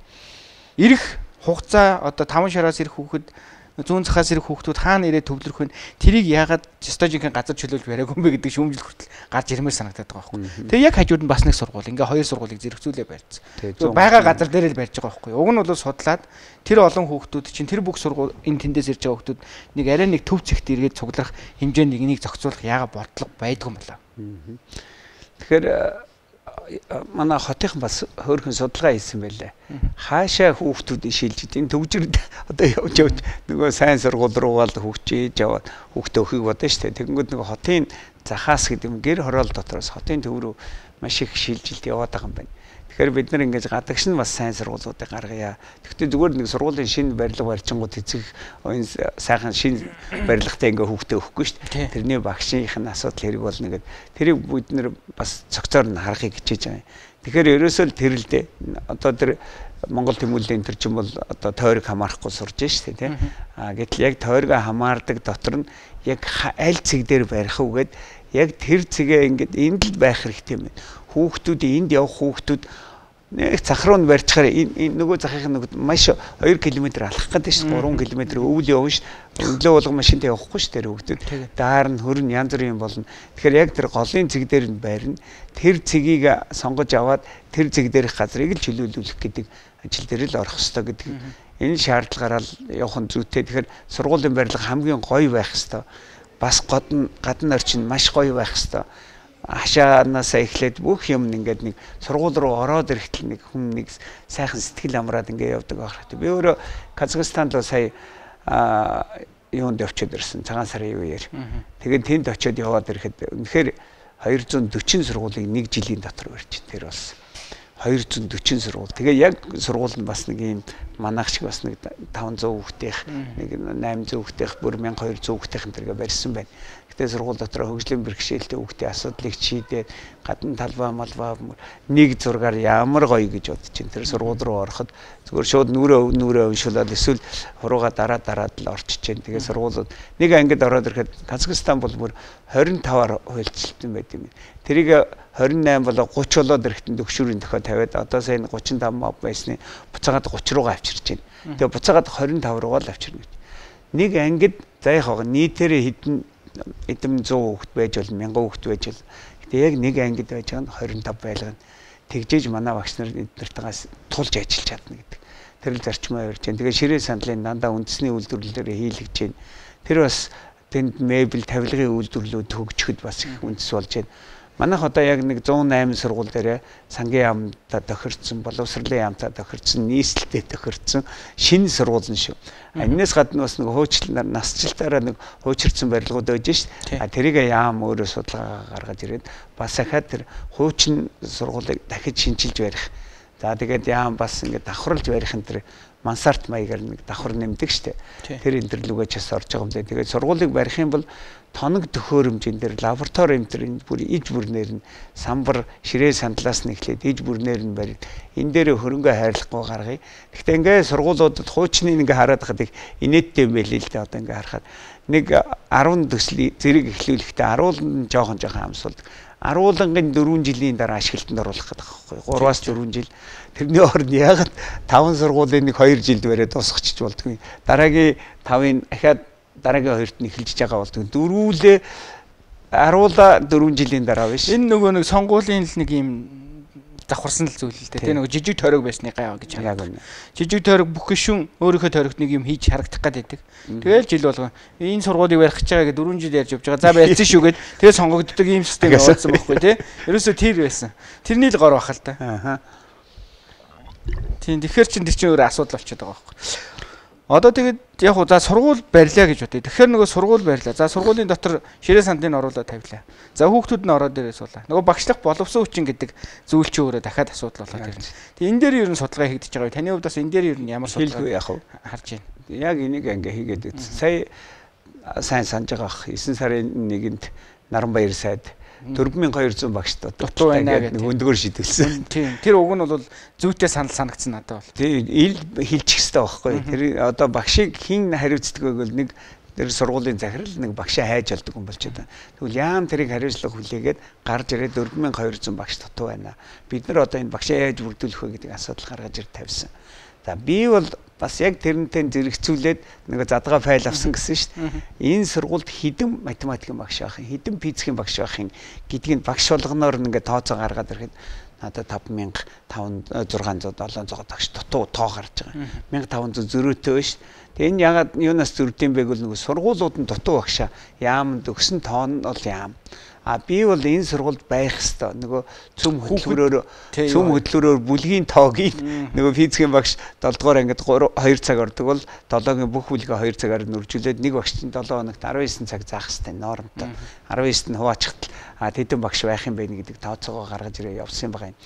ирэх хугацаа одоо 5 шараас ирэх хүүхэд зүүн захаас ирэх хүүхдүүд хаана ирээд төвлөрөх вэ? Тэрийг яагаад стожингийн газар чөлөөлж бариагүй юм бэ гэдэг шүүмжил хүртэл гарч ирмээр санагдаад байгаа байхгүй. Тэгээ яг хажууд нь бас нэг сургууль. Ингээ хоёр сургуулийг зэрэгцүүлээ барьсан. Бага газар дээр л барьж байгаа байхгүй. Уг нь бол судлаад тэр олон хүүхдүүд чинь тэр бүх сургууль энэ тэндээс ирж байгаа хүүхдүүд нэг арай нэг төв цэгт эргээд цуглах хэмжээнд энийг зохицуулах яагаад бодлого байдгүй юм болоо. Тэгэхээр манай хотынхан бас хөөрхөн судалгаа хийсэн байлаа. Хаашаа хүүхдүүдийг шилжиж энэ төвжирд одоо явж нөгөө сайн сургууль руу гал хөгжиж яваад хүүхдээ өхийг бодно шүү дээ. Тэгэнгүүт нөгөө хотын захаас гэдэг юм гэр хороол дотроос хотын төв рүү маш их шилжилт яваад байгаа юм байна. Тэгэхээр бид нар ингэж гадагш нь бас сайн сургуулиудыг гаргая. Гэхдээ зүгээр нэг сургуулийн шинэ барилга барьчингууд эцэг энэ сайхан шинэ барилгатай ингээ хүүхдээ өгөхгүй шүү дээ. Тэрний багшийн асуудал хэрэг болно гэдэг. Тэрийг бид нар бас цогцоор нь харахыг хичээж байгаа юм. Тэгэхээр ерөөсөө л тэр л дээ. Одоо тэр Монгол тэмүүллийн тэр чинь бол одоо тойрог хамаарахгүй сурж шүү дээ, тийм. Гэтэл яг тойрогоо хамаардаг дотор нь яг аль цэг дээр барих уу гэд яг тэр цэгээ ингээд энд л байх хэрэгтэй юм. Хүүхдүүд энд явах хүүхдүүд нэг цах руу нь барьчихаар энэ нөгөө захын нөгөө маш 2 км алхах гэдэг шүү 3 км өвөл явна шүү өглөө болго машинтай явахгүй шүү тэр хүүхдүүд даар нь хөрн янз бүрийн болно. Тэгэхээр яг тэр голын цэг дээр нь байрна. Тэр цэгийг сонгож аваад тэр цэг дээрх газрыг л чөлөөлүүлэх гэдэг ажил дээр л орох ёстой гэдэг. Энэ шаардлагаараа л явах нь зүйтэй. Тэгэхээр сургуулийн барилга хамгийн гоё байх ёстой. Бас гадна орчин маш гоё байх ёстой. Хашаанаасаа эхлээд бүх юм ингээд нэг сургууль руу ороод ирэхдээ нэг хүн нэг сайхан сэтгэл амраад ингээд явдаг байх хэрэгтэй. Би өөрөө Казахстанд руу сая юунд явчихад ирсэн цагаан сарын үеэр. Тэгээд тэнд очиод яваад ирэхэд үнэхээр 240 сургуулийг нэг жилийн дотор барьж тэр болсон. 240 сургууль. Тэгээ яг сургууль нь бас нэг юм манайх шиг бас нэг 500 хүүхдийнх, нэг 800 хүүхдийнх, бүр 1200 хүүхдийнх энэ төргээ барьсан байна. Гэтэ сургууль дотор хөгжлийн бэрхшээлтэй хүүхдийн асуудлыг шийдээд гадна талбай малбай нэг зургаар ямар гоё гэж бодож чинь тэр сургууль руу ороход зүгээр шууд нүрээ уншуулаад эсвэл хурууга дараад л орчиж чинь. Тэгээ сургуулиуд нэг ангид ороод ирэхэд Казахстан бол бүр 25-аар хуульцсан байт юм. Тэрийг 28 болоо 30 болоод ирэхэд төгшүүрийн дохио тавиад одоо сайн 35 мав байсны буцаагаад 30 руугаа авчирч байна. Тэгээ буцаагаад 25 руугаа л авчирна гэж. Нэг ангид за яг нийтээр хэдэн эдэм 100 хүүхэд байж бол 1000 хүүхэд байж бол гэтээ яг нэг ангид байж байгаа нь 25 байлгана. Тэгжээж манай багш нар эднэртээс тулж ажиллаж чадна гэдэг. Тэр л зарчмаа ярьж байна. Тэгээ ширээ сандлын дандаа үндэсний үйлдвэрлэлээр хийлгэж байна. Тэр бас тэнд мебель тавилгын үйлдвэрлэлүүд хөгжөхөд бас их үндэс болж байна. Манайх одоо яг нэг 108 сургууль дээр сангийн яамтай тохирцсон, боловсролын яамтай тохирцсон, нийслэлтэй тохирцсон шинэ сургууль нь шүү. Энэс гадна бас нэг хуучлаар насжилтаараа нэг хуучирсан барилгууд байж шүү. Тэрийг яам өөрөө судалгаа гаргаж ирээд бас ахаад тэр хуучин сургуулийг дахиж шинжилж барих. За тэгээд яам бас ингээд давхарлаж барих энэ мансарт маягаар нэг давхар нэмдэг штэ. Тэр энэ төр лүгэж бас орж байгаа юм даа. Тэгээд сургуулийг барих юм бол тоног төхөөрөмжийн дээр лаборатори энэ төр бүр иж бүрнээр нь самбар ширээ сандлаас нь эхлээд иж бүрнээр нь барив. Энэ дээр хөрөнгө хайрлахгүй гаргая. Гэхдээ ингээд сургуулиудад хуучныг ингээ хараад хахад их инээдтэй байлээ л дээ. Одоо ингээ харахад нэг 10 төслийн зэрэг эхлүүлэхдээ аруулн жоохон амсуулдаг. Аруулангийн 4 жилийн дараа ашиглалтанд оруулах гэдэг байхгүй. 3-аас 4 жил. Тэрний оронд яагаад 5 сургуулийн нэг 2 жилд бариад дуусгачих болдгүй. Дараагийн 5-ын ахаад дараагийн 2-т нь эхэлж байгаа болдог. Дөрвүүлээ аруула 4 жилийн дараа биш. Энэ нөгөө нэг сонгуулийн л нэг юм давхарсан л зүйл л дээ. Тэгээ нөгөө жижиг тойрог байсны гайваа гэж харагдав. Жижиг тойрог бүх гишүүн өөрийнхөө тойрогт нэг юм хийж харагдах гэдэг. Тэгээл жил болгоо энэ сургуулийг барих гэж байгаа гэдэг 4 жил ярьж явж байгаа. За барьсан шүү гэд тэгээ сонгогддог ийм систем явуулсан байхгүй тий. Ерөөсөө тэр байсан. Тэрний л гор бахал та. Аа. Тийм тэгэхээр чин тэр чин өөр асуудал болчиход байгаа байхгүй. Одоо тэгээд яг уу за сургууль барьлаа гэж бодъё. Тэгэхээр нөгөө сургууль барьлаа. За сургуулийн дотор ширээ сандыг оруулаад тавилаа. За хүүхдүүд нь ороод ирээ суулаа. Нөгөө багшлах боловсон хүчин гэдэг зүйл чи өөрөө дахиад асуудал болоод ирнэ. Тэгээд энэ дээр ер нь судалгаа хийгдэж байгаа. Таны хувьд бас энэ дээр ер нь ямар судалгаа яах вэ? Харж байна. Яг энийг ингээ хийгээд үзсэн. Сая сайн санаж байгаа ах 9 сарын 1-нд Наранбаяр сайд 4200 багш дутуу байна гэдэг нэг өндгөр шийдвэлсэн. Тийм. Тэр уг нь бол зүйтэй санагдсан надад бол. Тийм ил хилчих хэрэгтэй байхгүй. Тэр одоо багшийг хэн хариуцдаг вэ гэвэл нэг тэр сургуулийн захирал нэг багшаа хайж олдог юм болж байна. Тэгвэл яам тэрийг хариуцлага хүлээгээд гарч ирээд 4200 багш дутуу байна. Бид нар одоо энэ багшаа яаж бүрдүүлэх вэ гэдэг асуудал гаргаж ир тавьсан. За би бол бас яг тэрнтэй зэрэгцүүлээд нэг задгаа файл авсан гэсэн шүү дээ. Энэ сургуульд хэдэн математикийн багш байх юм, хэдэн физикийн багш байх юм гэдгийг багш болгоноор ингээд тооцоо гаргаад ирэхэд надад 5500 600 700 багш дутуу тоо гарч байгаа. 1500 зөрөөтэй байна шүү. Тэгээ энэ ягаад юунаас зөрдөм бэ гэвэл нөгөө сургуулиуд нь дутуу багшаа яамд өгсөн тоо нь бол яам. Би бол энэ сургуульд байх хэвээр нөгөө цөм хөтлөөрөөр бүлгийн тоогийг нөгөө физикийн багш 7 дугаар ангид 2 цаг ордог бол 7-гийн бүх бүлгээ 2 цагаар нүржүүлээд нэг багшийн 7 хоногт 19 цаг заах хэвээр нормтой. 19-т нь хуваачхад тэдэн багш байх юм бэ гэдэг тооцоогоо гаргаж ирээ явсан байгаа юм.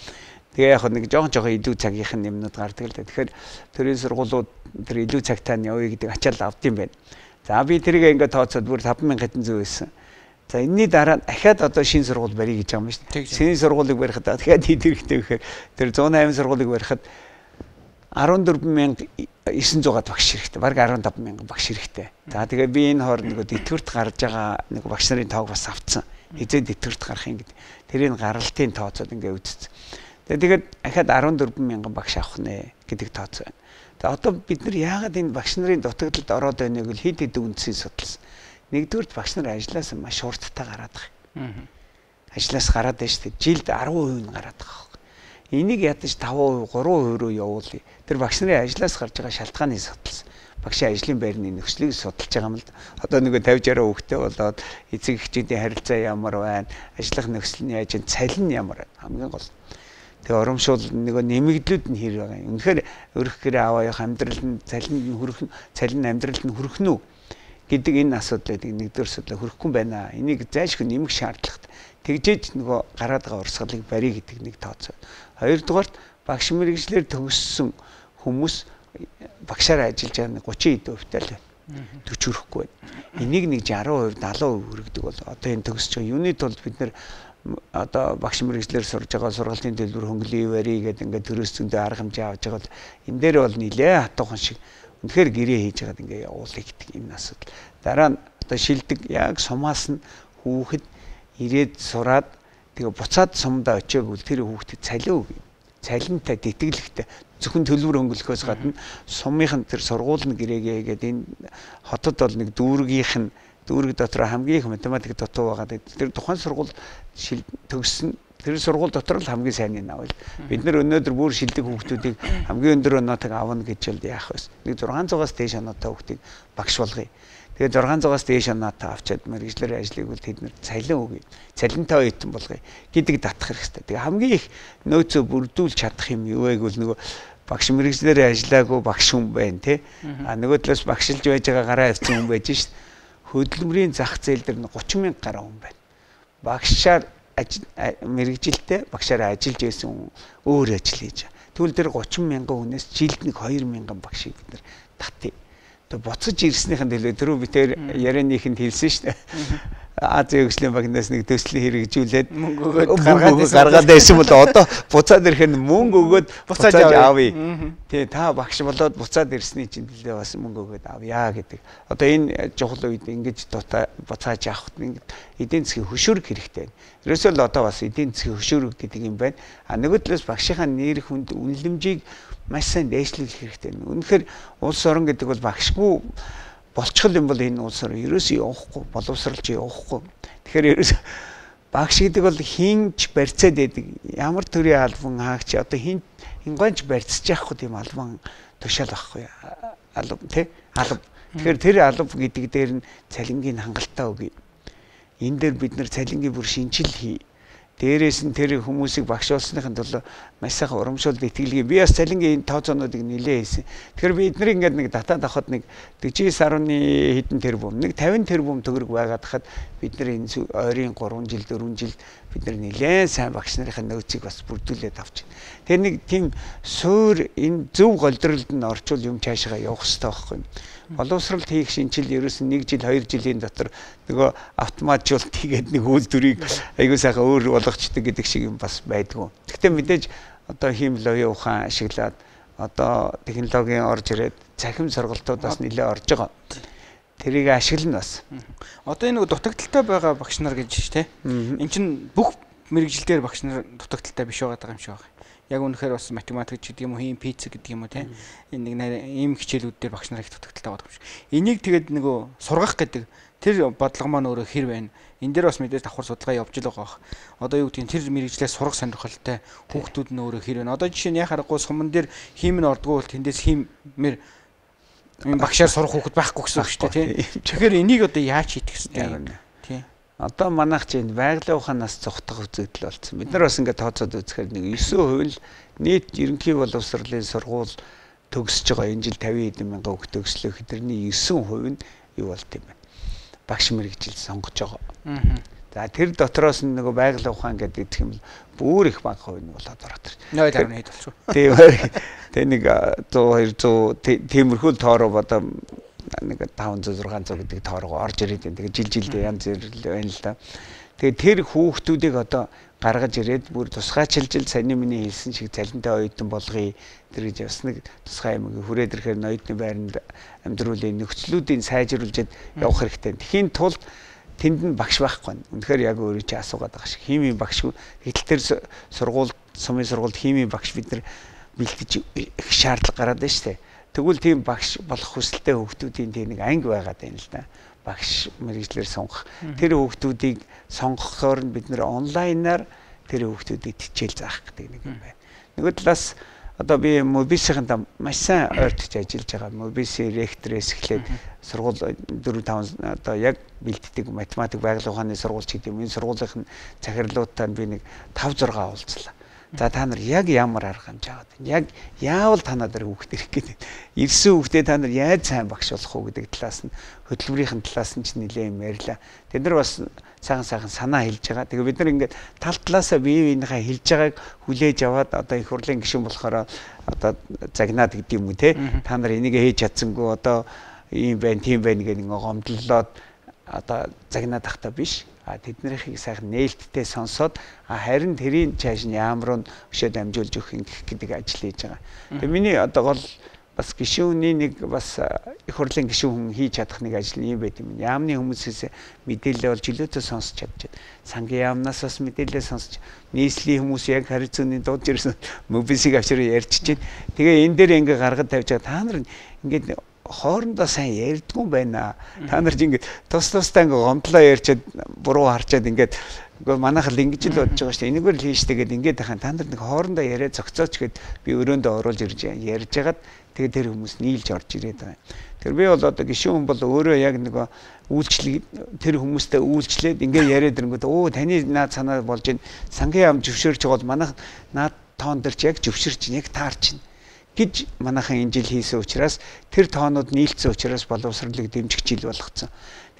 Тэгээ яг нэг жоохон илүү цагийнх нь юмнууд гардаг л да. Тэгэхээр төрийн сургуулиуд тэр илүү цагтаа нь явъя гэдэг ачаал авд юм байна. За би тэрийг ингээд тооцоод бүр 5000 хэдэн зүй байсан. За энэний дараа дахиад одоо шинэ сургууль барья гэж байгаа юм шүү дээ. Шинэ сургуулийг барихад дахиад хэд хэрэгтэй гэхээр тэр 108 сургуулийг барихад 14900 багш хэрэгтэй. Бараг 15000 багш хэрэгтэй. За тэгээ би энэ хооронд нэг тэтгэврт гарч байгаа нэг багш нарын тоог бас авцсан. Хизээ тэтгэврт гарах юм гэдэг. Тэрийг гаралтын тооцоод ингээд үзсэн. Тэгээд дахиад 14000 багш авах нэ гэдэг тооцоо байна. За одоо бид нар яагаад энэ багш нарын дутагдлалд ороод байна вэ гэвэл хэд үндсийг судалсан. Нэгдүгээр багш нар ажлаас маш хурдтай гараад байгаа. Ажлаас гараад байна шүү дээ. Жилд 10% нь гараад байгаа. Энийг ядаж 5%, 3% руу явуулъя. Тэр багш нарын ажлаас гарч байгаа шалтгааныг судалсан. Багшийн ажлын байрны нөхцөлийг судалж байгаа юм л да. Одоо нөгөө 50-60 хүүхдээ болоод эцэг эхчүүдийн харилцаа ямар байна, ажиллах нөхцөл нь яаж, цалин нь ямар байна хамгийн гол. Тэгээ урамшуул нөгөө нэмэгдлүүд нь хэр байгаа юм. Үнэхээр өрх гэрээ аваа явах амьдрал нь цалинд нь хүрэх, цалин амьдралд нь хүрэх нь үү гэдэг энэ асуудлыг нэгдүгээр судлаа хөрөхгүй байна. Энийг зайлшгүй нэмэх шаардлагатай. Тэгжээж нөгөө гараад байгаа урсгалыг барья гэдэг нэг тооцоо. Хоёрдугаарт багш мэргэжлэр төгссөн хүмүүс багшаар ажиллаж байгаа 30% л байна. 40 хүрэхгүй байна. Энийг нэг 60%, 70% хүргэдэг бол одоо энэ төгсөж байгаа юуны тулд бид нэр одоо багш мэргэжлэр сурж байгаа сургалтын төлбөр хөнгөлөе барья гэдэг ингээд төрөөс зөндөө арга хэмжээ авч байгаа бол энэ дээр бол нилээ хатуухан шиг үнэхээр гэрээ хийж байгаад ингээ явуулъя гэдэг юм асуудал. Дараа нь одоо шилдэг яг сумаас нь хүүхэд ирээд сураад тэгээ буцаад сумдаа очиог үл тэр хүүхдэд цалин өгье. Цалинтай тэтгэлэгтэй зөвхөн төлбөр хөнгөлөхөөс гадна сумынх нь тэр сургуулийн гэрээгээ гэдэг энэ хотод бол нэг дүүргийнх нь дүүрэг дотор хамгийн их математик дутуу байгаа. Тэр тухайн сургууль төгссөн тэр сургууль дотор л хамгийн сайн нь авъя. Бид нар өнөөдөр бүр шилдэг хүүхдүүдийг хамгийн өндөр оноотой авна гэж бол яах вэ? Нэг 600-аас дээш оноотой хүүхдийг багш болгоё. Тэгээд 600-аас дээш оноотой авчаад мэргэжлэр ажлыг бол тэд нар цалин өгье. Цалинтай оюутан болгоё гэдэг татах хэрэгтэй. Тэгээ хамгийн их нөөцөө бүрдүүлж чадах юм юу вэ гэвэл нөгөө багш мэргэжлэр ажиллаагүй багш хүн байна те. Нөгөө талаас багшилж байж байгаа гараа авсан хүн байж шít. Хөдөлмөрийн зах зээл дээр 30,000 гаруй хүн байна. Багшаар мэргэжилтэй багшаараа ажиллаж байсан өөр ажил хийж байгаа. Тэгвэл тэр 30,000 хүнээс жилд нэг 2,000 багшийг бид нар татъя. Тэгээ буцаж ирснийхэн төлөө түрүү би тэр ярианыхынд хэлсэн шүү дээ. Азийн хөгжлийн банкнаас нэг төслийн хэрэгжүүлээд мөнгө өгөөд гаргаад байсан бол одоо буцаад ирэх нь мөнгө өгөөд буцааж авъя. Тий та багш болоод буцаад ирсний чинь төлөө бас мөнгө өгөөд авъя гэдэг. Одоо энэ чухал үед ингэж буцааж авахт ингэ эдийн засгийн хөшүүрэг хэрэгтэй байна. Ерөөсөө л одоо бас эдийн засгийн хөшүүрэг гэдэг юм байна. Нөгөө талаас багшийнхаа нэр хүнд үнэлэмжийг маш сайн дээшлүүлэх хэрэгтэй. Үнэхээр улс орон гэдэг бол багшгүй болчихл юм бол энэ улс орон ерөөсөө явахгүй, боловсралж явахгүй. Тэгэхээр ерөөсөө багш гэдэг бол хинч барьцаад байдаг. Ямар төрлийн албан хаагч одоо хин гонч барьцаж яахгүй тийм албан тушаал байхгүй. Албан тий албан. Тэгэхээр тэр албан гэдэг дээр нь цалингийн хангалттай өгье. Энэ дээр бид нар цалингийн бүр шинжил хий. Дээрээс нь тэр хүмүүсийг багш болсныхын төлөө маш сайхан урамшуулд итгэлгүй. Би бас цалингийн тооцоонуудыг нэлээд хийсэн. Тэгэхээр бид нар ингээд нэг татаад авахд нэг 49.1 хэдэн тэрбум, нэг 50 тэрбум төгрөг байгаад хахад бид нар энэ ойрын 3 жил 4 жил бид нар нэлээд сайн багш нарын нөөцийг бас бүрдүүлээд авч байна. Тэр нэг тийм суур энэ зөв голдролд нь орчуул юм цаашаа явах хэрэгтэй байхгүй юм. Боловсролт хийх шинжил ерөөс нь 1 жил 2 жилийн дотор нөгөө автоматжуулалт хийгээд нэг үйлдвэрийг аягүй сайхан өөр болгочдөг гэдэг шиг юм бас байдгүй. Гэхдээ мэдээж одоо хиймэл оюун ухаан ашиглаад одоо технологийн орж ирээд цахим сургалтууд бас нэлээд орж байгаа. Тэрийг ашиглана бас. Одоо энэ нэг дутагдaltaй байгаа багш нар гэж тий. Энд чинь бүх мэрэгжилдээр багш нар дутагдaltaй биш байгаа юм шиг байна. Яг үнэхээр бас математик гэдэг юм уу, хийм физик гэдэг юм уу те. Энэ нэг ийм хичээлүүд дээр багш нар их дутагдaltaй байгаа юм шиг. Энийг тэгээд нөгөө сургах гэдэг тэр бодлого маань өөрөө хэр байна. Энэ дээр бас мэдээж давхар судалгаа явж л байгаа бах. Одоо юу гэдгийг тэр мэрэгжлээс сурах сонирхолтой хүүхдүүд нь өөрөө хэр байна. Одоо жишээ нь яа харахгүй суман дээр хийм нь ордгоо бол тэндээс хиймээр багшаар сурах хүүхэд байхгүй гэсэн үг шүү дээ тийм. Тэгэхээр энийг одоо яаж хийх гэсэн юм. Тийм. Одоо манайх чинь байгалийн ухаанаас цогтох үзэгдэл болсон. Бид нар бас ингээд тооцоод үзэхээр нэг 9% л нийт ерөнхий боловсролын сургууль төгсөж байгаа энэ жил 50 хэдэн мянган хүүхэд төгслөө хэдэрний 9% нь юу болт юм бэ? Багш мэрэгжил сонгож байгаа. За тэр дотроос нь нөгөө байгалийн ухаан гэдэг юм бүр их бага хувь нь болоод ороод ирж. 0.1 хэд болчих. Тийм. Тэ нэг 100 200 тиймэрхүү тоороо одоо нэг 500 600 гэдэг тоороо орж ирээд байна. Тэгээ жилдээ янз бүр байна л да. Тэгээ тэр хүүхдүүдийг одоо гаргаж ирээд бүр тусгайчилж саяны миний хэлсэн шиг цалинтай оюутан болгоё. Тэр гэж бас нэг тусгай юм хүрээд ирэхээр оюутны байранд амьдруулын нөхцлүүдийг сайжруулж явах хэрэгтэй. Тэхийн тулд тэнд нь багш байхгүй. Үнэхээр яг өөрөө чи асуугаад байгаа шиг. Химийн багш. Гэтэл тэр сургууль, сумын сургуульд химийн багш бид нар бэлтэж их шаардлага гараад байна шүү дээ. Тэгвэл тийм багш болох хүсэлтэй хүүхдүүдийн тийм нэг анги байгаад байна л да. Багш мэрэгчлэр сонгох. Тэр хүүхдүүдийг сонгохоор нь бид нэр онлайнаар тэр хүүхдүүдийг хичээл заах гэдэг нэг юм байна. Нөгөө талаас одоо би Мобисийнхаа маш сайн ойртож ажиллаж байгаа. Мобиси ректорээс эхлээд сургууль 4-5 одоо яг бэлддэг математик байгалийн ухааны сургуульч гэдэг юм. Энэ сургуулийн захирлуудтай би нэг 5-6 уулзлаа. За та нар яг ямар арга хэмжээ аваад байна. Яг яавал та надад хүүхд ирэх гэдэг. Ирсэн хүүхдээ та нар яаж сайн багш болох уу гэдэг талаас нь хөтөлбөрийн талаас нь ч нэлээд юм ярьлаа. Тэд нар бас сайхан санаа хэлж байгаа. Тэгээ бид нар ингээд тал талаасаа бие биенийхээ хэлж байгааг хүлээж аваад одоо их хурлын гишүүн болохоор одоо загнаад гэдэг юм уу те. Та нар энийг хийж чадсангүй одоо ийм байна, тийм байна гэдэг нэг гомдлолоод одоо загнаад тахта биш. Тэднийхийг сайхан нээлттэй сонсоод харин тэрийн цааш нь ямар нь өшөө дамжуулж өгөх юм гэдэг ажил хийж байгаа. Тэгээ миний одоо гол бас гишүүний нэг бас их хурлын гишүүн хүн хийж чадах нэг ажил юм байт юм. Яамны хүмүүсээс мэдээлэл олж илүүтэй сонсч чадчих. Сангийн яамнаас бас мэдээлэл сонсч нийслэлийн хүмүүс яг харилцааны дууд ирсэн мобисиг авчраа ярьж чинь. Тэгээ энэ дээр ингээ гаргад тавьж байгаа та нар ингээд хоорондоо сайн ярьдгүй байна. Та нар чинь ингээд тус-тустай ингээд гомдлоо ярьчаад буруу харчаад ингээд үгүй манайх л ингэж л бодож байгаа шүү дээ. Энэгээр л хийжтэй гэдэг ингээд тахаа та нар нэг хоорондоо яриа зөгцөөч гэд би өрөөндөө оруулж ярьж ягаад тэгээд тэр хүмүүс нийлж орж ирээд байгаа. Тэр би бол одоо гишүүн бол өөрөө яг нэг үйлчлэг тэр хүмүүстэй үйлчлээд ингээд яриад ирэнгүүт таны наад санаа болж ин сангийн ам зөвшөөрч байгаа бол манайх наад тоон дээр ч яг зөвшөөрч яг таарч байна гэж манайхан энэ жил хийсэн учраас тэр тоонууд нийлцсэн учраас боловсролыг дэмжих жил болгоцсон.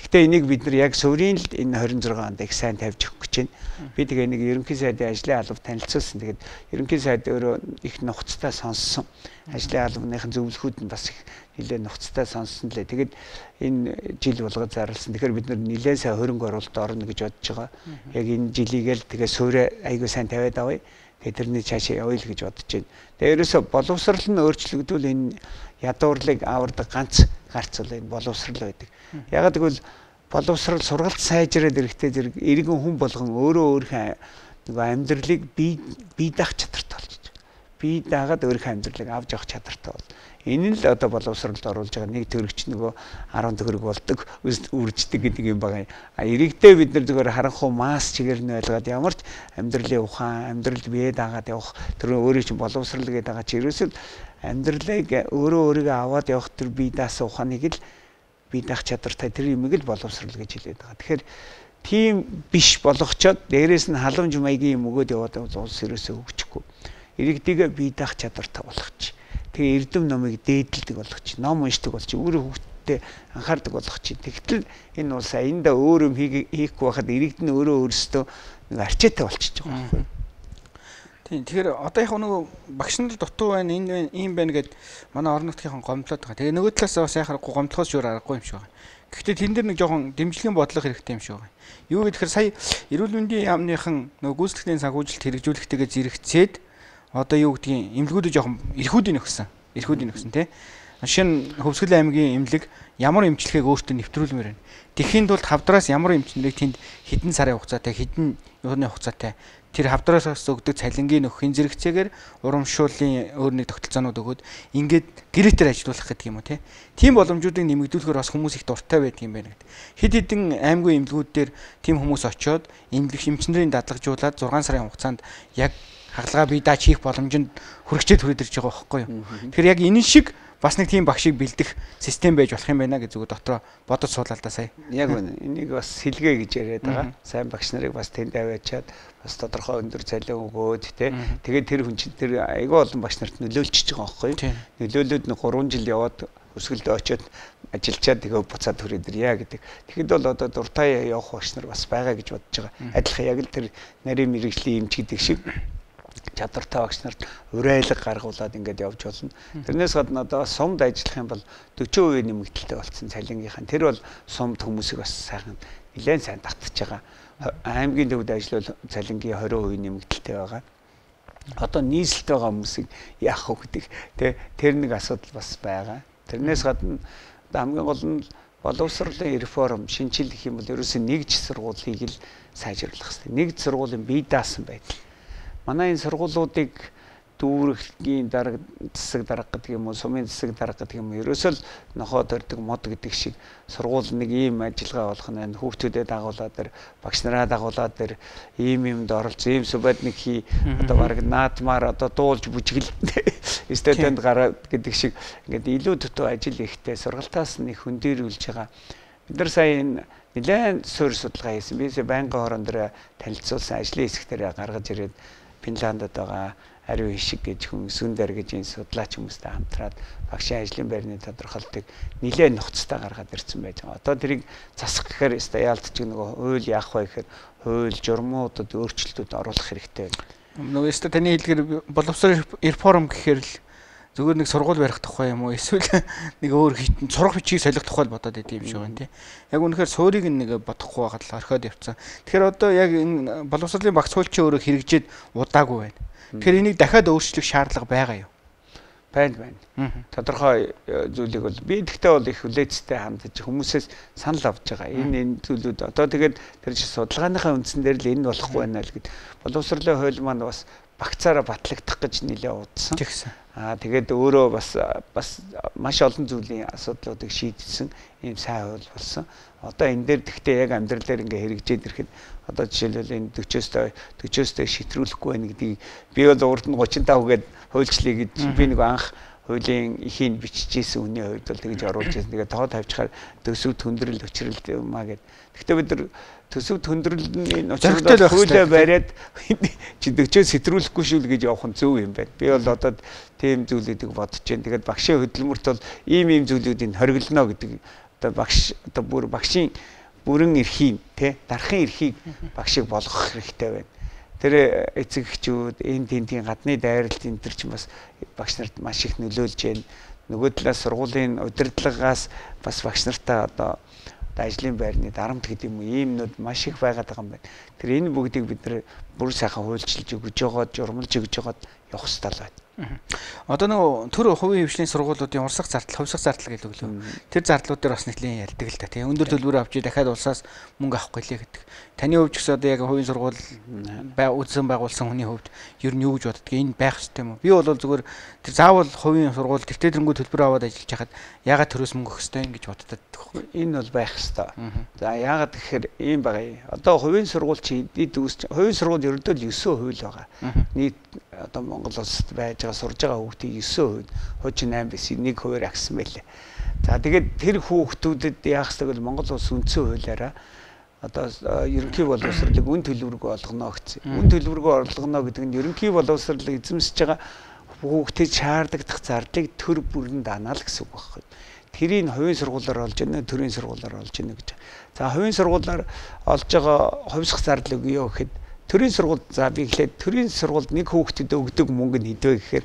Гэхдээ энийг бид нар яг суврийн л энэ 26 онд их сайн тавьж өгөх гэж байна. Би тэгээ нэг ерөнхий сайдын ажлын алба танилцуулсан. Тэгээд ерөнхий сайд өөрөө их нухацтай сонссон. Ажлын албаныхын зөвлөхүүд нь бас их нэлээд нухацтай сонссон лээ. Тэгээд энэ жил болгож зарласан. Тэгэхээр бид нар нэлээд сайн хөрөнгө оруулалт орно гэж бодож байгаа. Яг энэ жилийг л тэгээ суурь айгүй сайн тавиад авъя. Тэгээ тэрний цаашаа явъя л гэж бодож байна. Тэгээ ерөөсө боловсрол нь өөрчлөгдвөл энэ ядуурлыг авардаг ганц гарц бол энэ боловсрол байдаг. Ягаад гэвэл боловсрол сургалт сайжраад ирэхдээ зэрэг иргэн хүн болгон өөрөө өөрийнхөө нэг амьдралыг бие даах чадвартай болж байна. Бие даагаад өөрийнхөө амьдралыг авч явах чадвартай бол. Энэ нь л одоо боловсролд оруулж байгаа нэг төгрөгч нөгөө 10 төгрөг болдог үрждэг гэдэг юм байна. Иргэдээ бид нар зүгээр харанхуй масс чигээр нь байлгаад ямар ч амьдралын ухаан, амьдралд бие даагаад явах тэр өөрөө чинь боловсрол гэдэг байгаа чи ерөөсөө амьдралыг өөрийгөө аваад явах тэр бие даасан ухааныг л бие даах чадвартай тэр юмыг л боловсрол гэж хэлээд байгаа. Тэгэхээр тийм биш болгочоод дээрээс нь халамж маягийн юм өгөөд яваад улс ерөөсөө хөгжихгүй. Иргэдийгээ бие даах чадвартай болгочих. Тэгээ эрдэм номыг дээдэлдэг болгочих. Ном уншдаг болчих. Өөрөө хүүхдтэй анхаардаг болгочих. Тэгтэл энэ улс аяндаа өөр юм хийхгүй байхад иргэд нь өөрөө өөрсдөө нэг арчаатай болчихж байгаа байхгүй. Тийм. Тэгэхээр одоо яг нөгөө багш нар дутуу байна, энэ байна, ийм байна гэд манай орон нутгийн гомдлоод байгаа. Тэгээ нөгөө талаас бас яхахгүй гомдлохоос өөр аргагүй юм шиг байна. Гэхдээ тэн дээр нэг жоохон дэмжлэгийн бодлого хэрэгтэй юм шиг байна. Юу гэхээр сая эрүүл мэндийн яамныхан нөгөө гүйцэтгэлийн санхүүжилт хэрэгжүүлэхтэйгээ зэрэгцээд одоо юу гэдгийг эмнэлгүүдээ жоохон эрхүүдийн өгсөн тий. Жишээ нь Хөвсгөл аймгийн эмнэлэг ямар эмчилгээг өөртөө нэвтрүүлмээр байна. Тэхийн тулд хавдраас ямар эмчилгээг тэнд хэдэн сарын хугацаатай, хэдэн юуны хугацаатай тэр хавдраас өгдөг цалингийн нөхөхийн зэрэгцээгээр урамшууллын өөр нэг тогтолцоонууд өгөөд ингээд гэрээтэй ажиллуулах гэдэг юм уу тийм боломжуудыг нэмэгдүүлэхээр бас хүмүүс их дуртай байдаг юм байна гэдэг. Хэд хэдэн аймгийн эмнэлгүүд дээр тийм хүмүүс очиод эмчнэрийн дадлагжуулаад 6 сарын хугацаанд яг хагалгаа бие дааж хийх боломжинд хүрэгчээд хүрээд ирж байгаа байхгүй юу. Тэгэхээр яг энэ шиг бас нэг тийм багшийг бэлдэх систем байж болох юм байна гэж зүгээр дотроо бодож суулаа л да сая. Яг үнэ. Энийг бас хэлгээ гэж яриад байгаа. Сайн багш нарыг бас тэнд аваачаад бас тодорхой өндөр цалин өгөөд тэгээд тэр хүн чинь тэр айгүй олон багш нарт нөлөөлчихөж байгаа байхгүй юу. Нөлөөлөд нэг 3 жил яваад өсгөлдөө очиод ажиллачаад тэгээ буцаад хүрээд ирье гэдэг. Тэгэхэд бол одоо дуртай явах багш нар бас байгаа гэж бодож байгаа. Адилхан яг л тэр нарийн мэрэгжлийн эмч гэдэг шиг чадвартай багш нарт урайлаг гаргуулад ингээд явж болно. Тэрнээс гадна одоо сумд ажиллах юм бол 40% нэмэгдэлтэй болсон цалингийнхан. Тэр бол сумд хүмүүсийг бас сайхан нэлээд сайн татж байгаа. Аймгийн төвд ажиллавал цалингийн 20% нэмэгдэлтэй байгаа. Одоо нийслэлтэй байгаа хүмүүсийг яах вэ гэдэг тэр нэг асуудал бас байгаа. Тэрнээс гадна хамгийн гол нь боловсролын реформ шинжил гэх юм бол ерөөсөө нэгж сургуулийг л сайжруулах хэрэгтэй. Нэгж сургуулийн бие даасан байдал. Манай энэ сургуулиудыг дүүргэхийн дарга засаг дарга гэдэг юм уу, сумын засаг дарга гэдэг юм уу, ерөөсөө л нохоо төрдөг мод гэдэг шиг сургууль нэг ийм ажиллагаа болох нь хүүхдүүдэд дагуулаад тэр багш нараа дагуулаад тэр ийм юмд оролцсон, ийм субадник хий одоо баг наадмаар одоо дуулж бүжгэлтэй студент гараад гэдэг шиг ингээд илүү төтөө ажил ихтэй сургалтаас нэг хөндөрүүлж байгаа. Бид нар сая энэ нэлээд суурь судалгаа хийсэн. Бисээ байнгын хорон дээр танилцуулсан ажлын хэсгээр гаргаж ирээд Финландд байгаа ариун хишиг гэж хүн Сүндэр гэж энэ судлаач хүмүүстэй хамтраад багшийн ажлын байрны тодорхойлтыг нэлээд нухацтай гаргаад ирсэн байж байгаа. Одоо тэрийг засах гэхээр яалтч нөгөө хууль яах вэ гэхээр хууль журмуудад өөрчлөлтүүд оруулах хэрэгтэй байна. Нөгөө өстө таны хэлгээр боловсрол реформ гэхээр л зүгээр нэг сургууль барих тухай юм уу эсвэл нэг өөр хитэн сурах бичгийг солих тухай бодоод идэв юм шиг байна тий. Яг үнэхээр суурийг нэг бодохгүй байгаад л орхиод явцсан. Тэгэхээр одоо яг энэ боловсролын багц хуульчийн өөрөө хэрэгжээд удаагүй байна. Тэгэхээр энийг дахиад өөрчлөх шаардлага байгаа юу? Байна. Тодорхой зүйлийг бол би тэгтээ бол их хүлээцтэй хандаж хүмүүсээс санал авч байгаа. Энэ зүйлүүд одоо тэгээд тэр чинь судалгааныхаа үндсэн дээр л энэ болохгүй байна л гэд. Боловсролын хууль маань бас багцаараа батлагдах гэж нэлээд удсан. Тэгсэн. Тэгээд өөрөө бас маш олон зүйлийн асуудлуудыг шийдсэн ийм сайн хууль болсон. Одоо энэ дээр тэгтээ яг амьдрал дээр ингээ хэрэгжээд ирэхэд одоо жишээлбэл энэ 40-өөс шитрүүлэхгүй байна гэдгийг би бол урд нь 35 гээд хуульчлаа гэж би нэг анх хуулийн ихийг биччихсэн үний хувьд бол тэгж оруулж байсан. Тэгээд тоо тавьчихаар төсөв төндрөл өчрөлт юмаа гэд. Гэхдээ бид нар төсөв төндрөлний учрал хуулиа бариад чи 40-өөс сэтрүүлэхгүй шүү л гэж явах нь зөв юм байна. Би бол одоо тийм зүйлүүдийг бодож байна. Тэгээд багшийн хөдөлмөрт бол ийм зүйлүүдийг хориглоно гэдэг одоо багш одоо бүр багшийн бүрэн эрхийг дарахын эрхийг багшийг болгох хэрэгтэй байна. Тэр эцэг эхчүүд энэ тентийн гадны дайралт энэ төр чинь бас багш нарт маш их нөлөөлж байна. Нөгөө талаас сургуулийн удирдлагаас бас багш нартай одоо ажлын байрны дарамт гэдэг юм уу иймнүүд маш их байгаад байгаа юм байна. Тэр энэ бүгдийг бид нэр бүр сайхан хуульчилж өгж жогоод журмалж өгж жогоод явах хэрэгтэй л байна. Одоо нөгөө төр хувийн хвшлийн сургуулиудын урсгах зардал, хувьсгах зардал гэдэг лөө. Тэр зардлууд дээр бас нэлийн ярьдаг л та тийм. Өндөр төлбөр авчи дахиад улсаас мөнгө авахгүй лээ гэдэг. Таны хувьд ч гэсэн одоо яг хувийн сургууль үзэн байгуулсан хүний хувьд ер нь юу гэж боддгийг энэ байх хэрэгтэй юм уу? Би бол зүгээр тэр заавал хувийн сургууль дэвтэрэнгүй төлбөр аваад ажиллаж хахад ягаад төрөөс мөнгө өгөх хэрэгтэй гэж боддог байхгүй. Энэ бол байх хэрэгтэй. За ягаад гэхээр ийм байгаа. Одоо хувийн сургууль чи эдид үүсч хувийн сургууль ердөө л 9% байгаа. Нийт одоо Монгол улсад байж байгаа сурж байгаа хүүхдийн 9%, хуучин 8 биш 1% агсан байлээ. За тэгээд тэр хүүхдүүдэд яах вэ гэвэл Монгол улс үндсэн хуулиараа одоо ерөнхий боловсролыг үн төлбөргүй олгоно гэсэн. Үн төлбөргүй олгоно гэдэг нь ерөнхий боловсролыг эзэмсэж байгаа хүүхдэд шаардлагадах зардлыг төр бүрэн даанаа л гэсэн үг байхгүй. Тэрийг хувийн сургуулиар олж ийнэ, төрийн сургуулиар олж ийнэ гэж. За хувийн сургуулиар олж байгаа хувьсгах зардал өгөө гэхэд төрийн сургууль за би хэлээд төрийн сургуульд нэг хүүхдэд өгдөг мөнгө нь хэдвэ гэхээр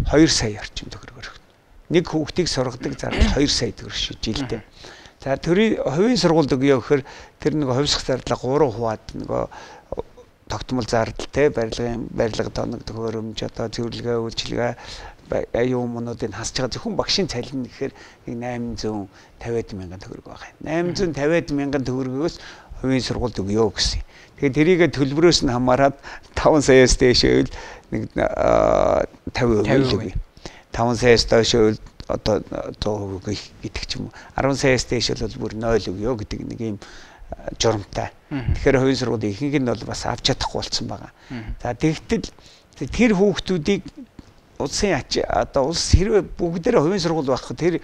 2 сая орчим төгрөгөөр. Нэг хүүхдийг сургадаг зардал 2 сая төгрөг шүү жилдээ. За төрийн хувийн сургуульд өгөө гэхээр тэр нэг хувьсгах зардлаа 3 хуваад нөгөө тогтмол зардал те барилга тоног төхөөрөмж одоо зөвлөгөө үйлчилгээ аюу юмнуудыг хасж байгаа зөвхөн багшийн цалин гэхээр 850 мянган төгрөг байгаа. 850 мянган төгрөгөөс хувийн сургуульд өгөө гэсэн. Тэгээд тэрийг төлбөрөөс нь хамаарат 5 саяас дээшээ нэг 50% өгье. 5 саяас дээшээ одоо 100% гэдэг ч юм уу. 10 саяас дээш бол бүр 0 өгөө гэдэг нэг юм журамтай. Тэгэхээр хувийн сургуулийн ихэнх нь бол бас авч чадахгүй болсон байгаа. За тэгтэл тэр хүүхдүүдийг улсын одоо улс хэрвээ бүгдээрээ хувийн сургууль байхгүй тэр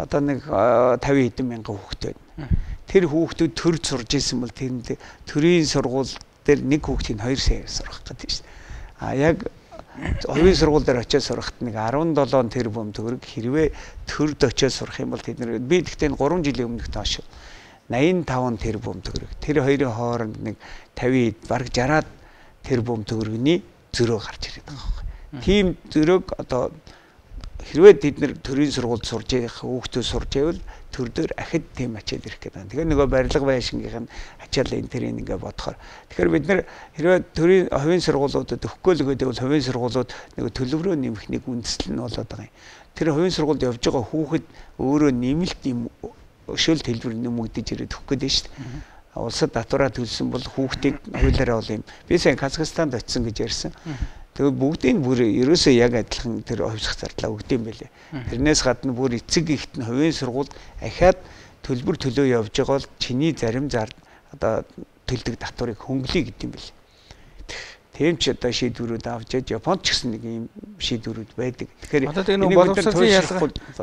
одоо нэг 50 хэдэн мянган хүүхэд байна. Тэр хүүхдүүд төрж сурж исэн бол тэрэнд төрийн сургууль дээр нэг хүүхдийг 2 сая сургах гэдэг шүү дээ. Яг хувийн сургууль дээр очиж сурахад нэг 17 тэрбум төгрөг хэрвээ төрд очиж сурах юм бол тэдний би гэхдээ 3 жилийн өмнөх тоош 85 тэрбум төгрөг. Тэр хоёрын хооронд нэг 50 бараг 60 тэрбум төгрөгийн зөрөө гарч ирээд байгаа байхгүй. Тийм зөрөөг одоо хэрвээ бид нэр төрийн сургуульд сурж явах хүүхдүүд сурж байвал төр дээр ахид тийм ачаал ирэх гэдэг. Тэгэхээр нөгөө барилга байшингийнх нь ачаал энэ тэрийг ингээ бодохоор. Тэгэхээр бид нэр хэрвээ төрийн хувийн сургуулиудад өгөхгүй л гэдэг бол хувийн сургуулиуд нөгөө төлөврөө нэмэх нэг үндэслэл нь болоод байгаа юм. Тэр хувийн сургуульд явж байгаа хүүхэд өөрөө нэмэлт юм өшөөлт хэлбэр нэмэгдэж ирээд өгөх гэдэг шүү дээ. Улсад татвараа төлсөн бол хүүхдийг хуулиараа бол юм. Би сайн Казахстанд очисон гэж ярьсан. Тэгээд бүгдийг бүр ерөөсөө яг адилхан тэр хувьсах зардлаа өгдөм байлээ. Тэрнээс гадна бүр эцэг ихт нь хувийн сургуульд ахаад төлбөр төлөө явж байгаа бол чиний зарим одоо төлдөг татварыг хөнгөлөе гэдэг юм байлээ. Тийм ч одоо шийдвэрүүд авч яж Японд ч гэсэн нэг юм шийдвэрүүд байдаг. Тэгэхээр одоо тэгээ нөгөө боловсролын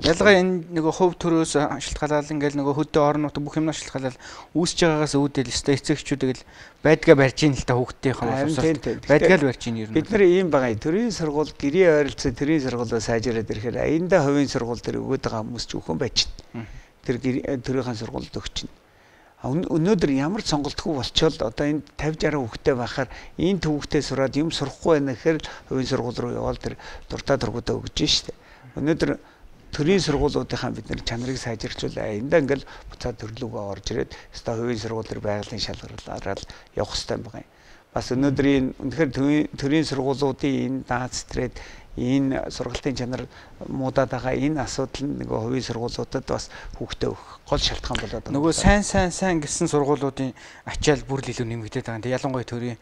ялгаа энэ нөгөө хувь төрөөс шилтгаалал ингээл нөгөө хөдөө орнууд бүх юмнаас шилтгаалал үүсэж байгаагаас үүдэл өстой эцэгчүүдийг л байдгаа барьж ийн л та хүүхдийн боловсрол байдгаа л барьж ийн ер нь. Бид нар ийм байгаа. Төрийн сургууль гэрийн ойролцоо төрийн сургуулиас сайжраад ирэхээр аяндаа хувийн сургууль дээр өгөөд байгаа хүмүүс ч үхэн байж чинь. Тэр төрийн сургуульд өгч чинь. Өнөөдөр ямар ч сонголтгүй болчоод одоо энэ 50 60 хүүхэдтэй байхаар энэ төвхтэй сураад юм сурахгүй байна гэхээр хувийн сургууль руу яваад тэр дуртай тургуудаа өгж штэ. Өнөөдөр төрийн сургуулиудынхаа бид нар чанарыг сайжирчулаа. Эндээ ингээл буцаад төрлөөгөө орж ирээд өстой хувийн сургууль төр байгалийн шалгуулаараа явах хэрэгтэй байгаа юм. Бас өнөөдөр энэ үнэхээр төрийн сургуулиудын энэ даацтрээд энэ сургалтын чанар муудаад байгаа энэ асуудал нь нөгөө хувийн сургуулиудад бас хүүхдээ өгөх гол шалтгаан болоод байгаа. Нөгөө сайн гэсэн сургуулиудын ачаал бүр л илүү нэмэгдээд байгаа. Тэг ялангуяа төрийн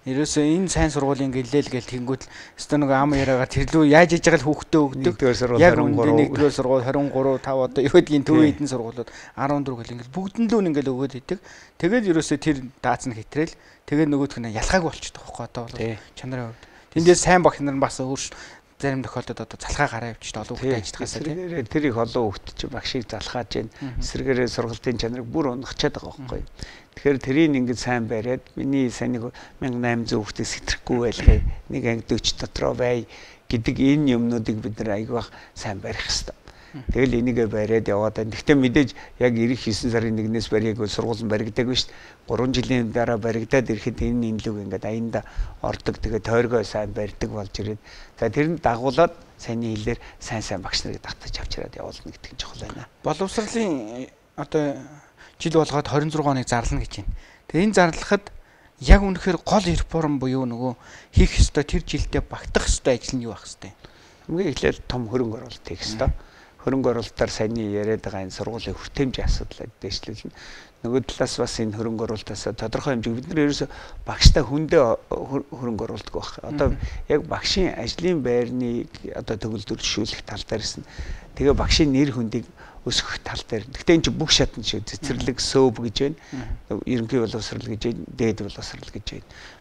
ерөөсөө энэ сайн сургуулийн гэлээл гэл тэнгүүд өстө нөгөө ам яриагаар тэрлүү яаж иж байгаа л хүүхдээ өгдөг. Яг нэгдүгээр сургууль 23 5 одоо юу гэдгийг төв эдэн сургуулиуд 14 гэл ингээл бүгдэндөө ингээл өгөөд идэг. Тэгээд ерөөсөө тэр даацна хитрэл тэгээд нөгөөх нь ялгаагүй болчихдог байхгүй одоо бол чанарын хувьд. Тэндээс сайн багш нар бас өөр зарим тохиолдолд одоо залхаа гараа явчихдаг олон хүүхдээ ажиллахаас тийм. Тэр их олон хүүхд чи багшийг залхааж байна. Эсвэргээрээ сургалтын чанарыг бүр унгачаад байгаа байхгүй. Тэгэхээр тэрийг ингэж сайн бариад миний сайн нэг 1800 хүүхдээ сэтрэхгүй байлгая. Нэг анги 40 дотроо бай гэдэг энэ юмнуудыг бид нар аягүйх сайн барих хэрэгтэй. Тэгэл энийгээ бариад яваад байна. Гэхдээ мэдээж яг ирэх 9 сарын 1-ээс барьяагүй сургууль баригдаагүй шүү дээ. 3 жилийн дараа баригдаад ирэхэд энэ нэмлэг ингээд аянда ордог. Тэгээ тойргоо сайн барьдаг болж ирээд. За тэрнд дагуулад саяны хэлээр сайн багш нарыг татаж авчираад явуулна гэдэг нь чухал байна. Боловсролын одоо жил болгоод 26 оныг зарлана гэж байна. Тэгээ энэ зарлахад яг үнэхээр гол реформ буюу нөгөө хийх ёстой тэр жилдээ багтах ёстой ажил нь юу байх ёстой? Хамгийн эхлээд том хөрөнгө оруулалт хийх ёстой. Хөрөнгө оруулалтаар саяны яриад байгаа энэ сургуулийн хүртээмж асуудлыг дэвшлүүлнэ. Нөгөө талаас бас энэ хөрөнгө оруулалтаас тодорхой хэмжээ бид нар ерөөсө багштай хүндээ хөрөнгө оруулдаг байх. Одоо яг багшийн ажлын байрныг одоо төгөлдрөлшүүлэх тал дээрс нь тэгээ багшийн нэр хүндийг өсгөх тал дээр. Гэхдээ энэ чинь бүх шатнд шиг цэцэрлэг сөөв гэж байна. Ерөнхий боловсрал гэж байна, дээд боловсрал гэж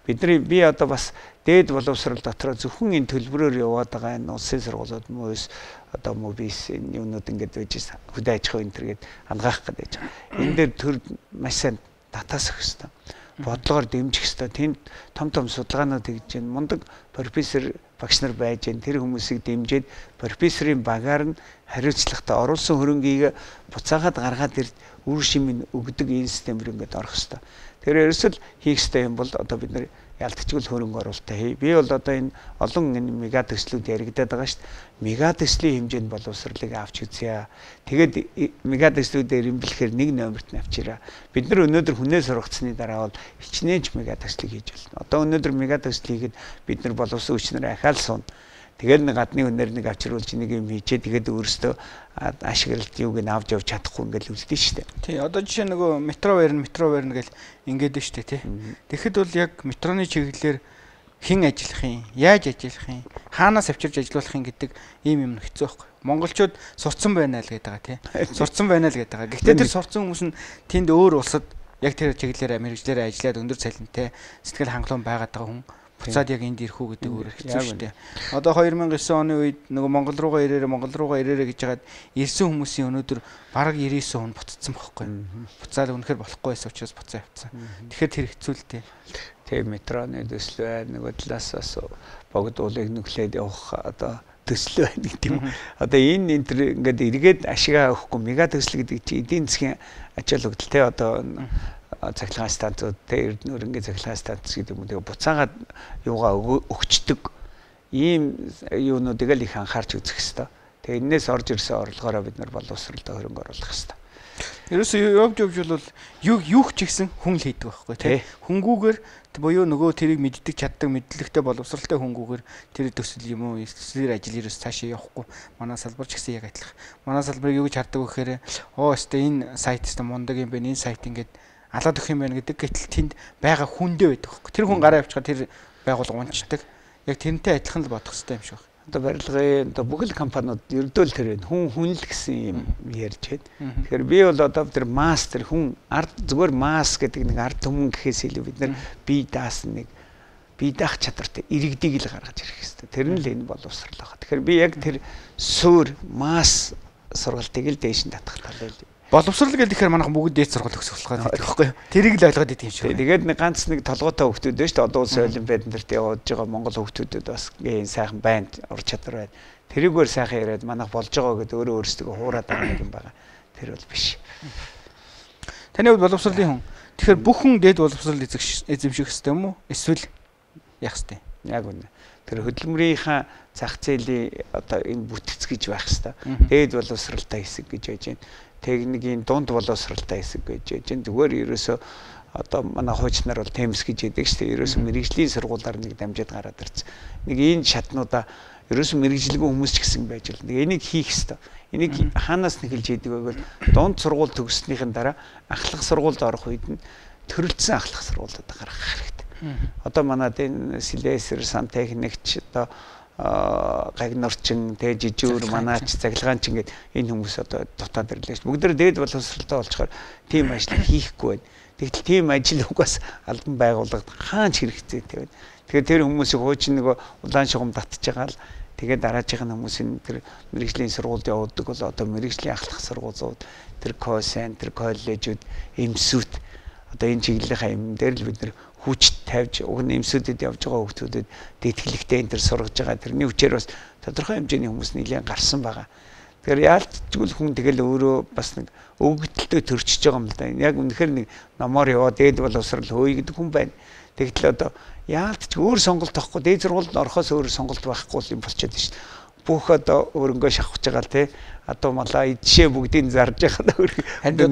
байна. Би одоо бас дээд боловсрал дотор зөвхөн энэ төлбөрөөр яваад байгаа энэ улсын сургуулиуд мөөс одоо мобис энэ юмнууд ингэж байж хөдөө аж ахуйн энэ төргээд хангаах гэдэг. Энэ дээр төр маш сайн татаасах хэрэгтэй. Бодлогоор дэмжих хэрэгтэй. Тэнд том судалгаанууд хийж байна. Мундаг профессор багш нар байж байна. Тэр хүмүүсийг дэмжиж профессорын багаар нь хариуцлагатай оруулсан хөрөнгийг буцаагаад гаргаад үр шимийн өгдөг энэ системээр ингээд орох хэрэгтэй. Тэр ерөөсөл хийх хэрэгтэй юм бол одоо бид нар ялтчгүй хөрөнгө оруулалтаа хий. Би бол одоо энэ олон энэ мега төслүүд яригадаад байгаа шүү дээ. Мега төслийн хэмжээнд боловсролыг авч үзье. Тэгээд мега төслүүдээр эмбэлэхээр нэг номерт нь авчираа. Бид нар өнөөдөр хүнээс сургацсны дараа бол хичнээн ч мега төслийг хийж болно. Одоо өнөөдөр мега төслийг бид нар боловсон хүчнэр ахаал суун. Тэгэл нэг гадны үнээр нэг авчруулж нэг юм хийчээ тэгээд өөрөөсөө ашиглалт юуг нь авч явж чадахгүй ингээл үлдэн шүү дээ. Тий, одоо жишээ нөгөө метро барьна гэл ингээд шүү дээ тий. Тэгэхэд бол яг метроны чиглэлээр хэн ажиллах юм, яаж ажиллах юм, хаанаас авчирж ажиллах юм гэдэг ийм юм хэцүү байхгүй. Монголчууд сурцсан байна л гэдэг байгаа тий. Сурцсан байна л гэдэг байгаа. Гэхдээ тэр сурцсан хүмүүс нь тэнд өөр улсад яг тэр чиглэлээр мэрэгчлэр ажиллаад өндөр цалинтай сэтгэл хангалуун байгаад байгаа хүн буцаад яг энд ирэх үү гэдэг өөр хэцүү шүү дээ. Одоо 2009 оны үед нөгөө Монгол руугаа ирээрээ гэж хагаад ирсэн хүмүүсийн өнөөдөр бараг 99% хүн буцсан байхгүй. Буцаад үнэхээр болохгүй байсан учраас буцаа явцсан. Тэгэхээр тэр хэцүү л дээ. Тэгээ метроны төсөл байна, нөгөө талаас бас богд уулыг нүглээд явах одоо төсөл байна гэдэг юм. Одоо энэ энэ ингээд эргээд ашигаа өгөхгүй мега төсөл гэдэг чинь эдийн засгийн ачаал өгдөл те одоо цахилгаан станцууд те Эрдэнэ цахилгаан станц гэдэг юм. Тэгээ буцаагаад юугаа өгчдөг ийм юунуудыг л их анхаарч үзэх хэрэгтэй. Тэгээ энээс орж ирсэн орлогоороо бид нар боловсролтой хөрөнгө оруулах хэрэгтэй. Ерөөсөө явж бол юу ч ихсэн хүн л хийдэг байхгүй тий. Хөнгүүгээр буюу нөгөө тэрийг мэддэг чаддаг мэдлэгтэй боловсралтай хөнгүүгээр тэр төсөл юм уу эсвэл ажил ерөөс цаашаа явахгүй. Манай салбар ч гэсэн яг адилхан. Манай салбарыг юу гэж хардаг вэ гэхээр өстой энэ сайт өстой мундаг юм байна. Энэ сайт ингээд алаад өгөх юм байна гэдэг. Гэтэл тэнд байгаа хүндээ байдаг байхгүй. Тэр хүн гараа авчихаар тэр байгууллага унцдаг. Яг тэрнтэй адилхан л бодох хэрэгтэй юм шиг байна. Одоо барилгын одоо бүх л компаниуд ердөө л тэр хүн л гэсэн юм ярьж байна. Тэгэхээр би бол одоо тэр мастер хүн ард зүгээр масс гэдэг нэг ард түмэн гэхээс илүү бид нар бие даасан нэг бие даах чадвартай иргэдийг л гаргаж ирэх хэрэгтэй. Тэр нь л энэ боловсрал байгаа. Тэгэхээр би яг тэр суур масс сургалтыг л дээш нь татах талаа л. Боловсрал гэхээр манайхан бүгд дээд сургууль төгсөх болгоод байдаг байхгүй юу? Тэрийг л ойлгоод идэв юм шиг. Тэгээд нэг ганц нэг толгойтой хүүхдүүд дээ шүү дээ. Одоо улсын олимпиад нэрт явж байгаа Монгол хүүхдүүдэд бас ийм сайхан байна, ур чадвар байна. Тэрийгээр сайхан яриад манайх болж байгаа гэдээ өөрөө өөрсдөө хуураад байгаа юм байна. Тэр бол биш. Таны хувьд боловсролын хүн. Тэгэхээр бүх хүн дээд боловсрал эзэмших хэрэгтэй юм уу? Эсвэл яах хэрэгтэй? Яг үнэ. Тэр хөдөлмөрийнхаа зах зээлийн одоо энэ бүтц гэж байх хэрэгтэй. Дээд боловсралтай хэсэг гэж байж байна. Техникийн дунд боловсралтай хэсэг гэж яаж энэ зүгээр ерөөсөө одоо манай хуучнаар бол темс гэж яддаг шүү дээ. Ерөөсөө мэрэгжлийн сургуулиар нэг дамжаад гараад ирсэн. Нэг энэ шатнуудаа ерөөсөө мэрэгжлгүй хүмүүс ч гэсэн байж болно. Энийг хийх хэрэгтэй. Энийг хаанаас нэгэлж хийдэг вэ гэвэл дунд сургууль төгссөнийхэн дараа ахлах сургуульд орох үед нь төрөлцсөн ахлах сургуулиуд гаргах хэрэгтэй. Одоо манад энэ слесэр, сантехникч одоо гагнорчин, жижүүр, манаач, цахилгаанч ингээд энэ хүмүүс одоо дутаад ирлээ шүү. Бүгд дээд боловсралтай болчоор тийм ажил хийхгүй байна. Тэгтэл тийм ажил угаас албан байгууллагад хаанч хэрэгцээтэй байна. Тэгэхээр тэр хүмүүсийг хуучин нөгөө улаан шугам татж байгаа л тэгээд дараагийн хүмүүсийн тэр мэрэгжлийн сургуульд явуулдаг бол одоо мэрэгжлийн ахлах сургуулиуд, тэр центр, коллежууд, эмсүүд одоо энэ чиглэлийнхаа юм дээр л бид нэр хүч тавьж уг нь эмсүүдэд явж байгаа хүмүүсүүдэд дээтгэлэгтэй энэ төр сургаж байгаа тэрний хүчээр бас тодорхой хэмжээний хүмүүс нэлээд гарсан байгаа. Тэгэхээр яалтчгүй хүн тэгэл өөрөө бас нэг өвгөлтөй төрчихөж байгаа юм л да. Яг үнэхээр нэг номоор яваа дээд боловсрал хөөе гэдэг хүн байна. Тэгтэл одоо яалтч өөр сонголт авахгүй дээд сургуульд орохоос өөр сонголт байхгүй юм болчиход байна шүү дээ. Бүх одоо өрөнгөө шахаж байгаа тий одоо малаа жишээ бүгдийг зарж байгаа өөр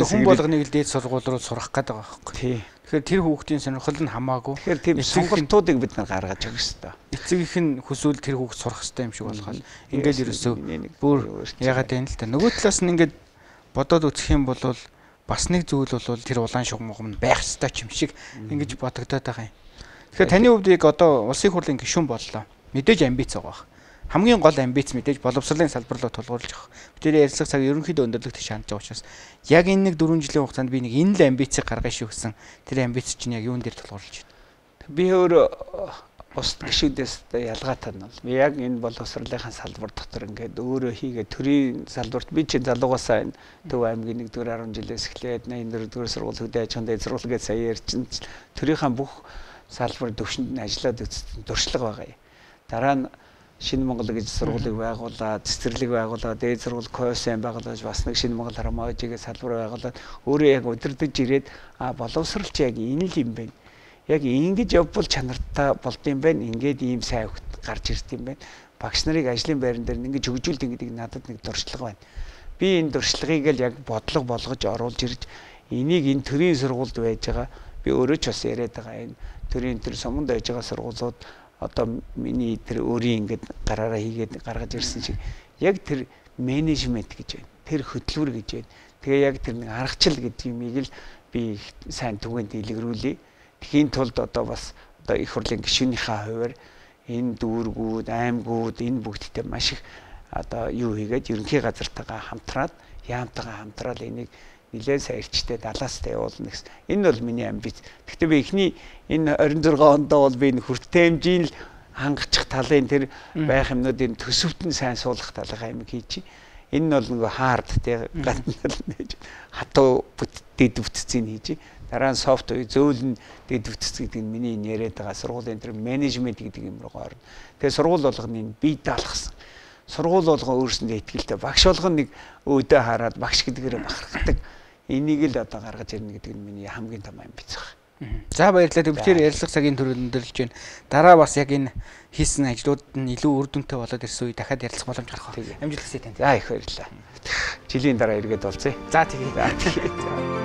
хүн болгоныг л дээд сургууль руу сурах гэдэг байгаа байхгүй тий. Тэгэхээр тэр хүүхдийн сонирхол нь хамаагүй. Тэгэхээр тийм сонголтуудыг бид нар гаргаж өгөх хэрэгтэй. Эцэгийнх нь хүсвэл тэр хүүхд сурах хэрэгтэй юм шиг болгоо. Ингээд ерөөсөө бүр ягаад юм л та. Нөгөө талаас нь ингээд бодоод үзэх юм бол бас нэг зүйл бол тэр улаан шугам байх хэрэгтэй юм шиг ингэж бодогдоод байгаа юм. Тэгэхээр таны хувьд яг одоо улсын хурлын гишүүн боллоо. Мэдээж амбиц байгаа. Хамгийн гол амбиц мэдээж боловсролын салбар руу тулгуурлаж явах. Тэр ярилцлага цаг ерөнхийдөө өндөрлөгт шаандж байгаа учраас яг энэ нэг 4 жилийн хугацаанд би нэг энэ л амбицыг гаргая шүү гэсэн тэр амбиц чинь яг юун дээр тулгуурлаж байна. Би өөр бус гишүүдээс ялгаатай нь бол би яг энэ боловсролынхаа салбар дотор ингээд өөрөө хийгээ төрийн салбарт би чинь залуугасаа энэ Төв аймгийн 1-р 10 жилээс эхлээд 84-р сургууль хөдөө аж ахуйн сургууль гэж сая ярьчин төрийнхаа бүх салбар төвшөнд нь ажиллаад үзсэн туршлага байгаа юм. Дараа нь Шинэ Монгол гэж сургуулийг байгуулад, цэцэрлэг байгуулад, дээд сургууль КОС-ын байгуулаж бас нэг Шинэ Монгол харамаажигээ салбар байгуулад өөрөө яг удирдах ирээд боловсралч яг энэ л юм байна. Яг ингэж явбал чанартай болд юм байна. Ингээд ийм сайн хөлт гарч ирд юм байна. Багш нарыг ажлын байран дээр ингэж хөгжүүлдэг гэдэг надад нэг дуршлага байна. Би энэ дуршлагыг л яг бодлого болгож оруулж ирж энийг энэ төрийн сургуульд байж байгаа би өөрөө ч бас яриад байгаа энэ төрийн тэр суманд байж байгаа сургуулиуд одоо миний тэр өөрийн ингээд гараараа хийгээд гаргаж ирсэн шиг яг тэр менежмент гэж байна. Тэр хөтөлбөр гэж байна. Тэгээ яг тэр нэг аргачлал гэдэг юмыг л би сайн түгэнд илэрүүлье. Тхийн тулд одоо бас одоо их хурлын гишүүнийхээ хувьар энэ дүүргүүд, аймагуд энэ бүгдтэй маш их одоо юу хийгээд ерөнхий газартайгаа хамтраад яамтайгаа хамтраад энийг нэлээд саярчтай 70-аас явуулна гэсэн. Энэ бол миний амбиц. Гэхдээ би эхний энэ 26 ондоо бол би энэ хүртээмжийн л хангачих талын тэр байх юмнуудын төсөвт нь сайн суулгах талынхаа юм хийж. Энэ нь бол нөгөө хард тий ганцнал нэж хатуу дэд бүтцийг хийж. Дараа нь софт уу зөөлн дэд бүтц гэдэг нь миний яриад байгаа сургуулийн тэр менежмент гэдэг юм руу орно. Тэгээ сургууль болгоны бие даалгасан. Сургууль болгоо өөрсөндөө ихтэй багш болгоно нэг өөдөө хараад багш гэдгээр бахархдаг. Энийг л одоо гаргаж ирнэ гэдэг нь миний хамгийн том амбиц байна. За баярлалаа. Төвчээр ярилцлага цагийн төрөнд өндөрлж байна. Дараа бас яг энэ хийсэн ажлууд нь илүү үр дүнтэй болоод ирсэн үе дахиад ярилцах боломж гарах. Амжилт хүсье танд. За их баярлалаа. Жилийн дараа эргээд уулзъя. За тэгээ.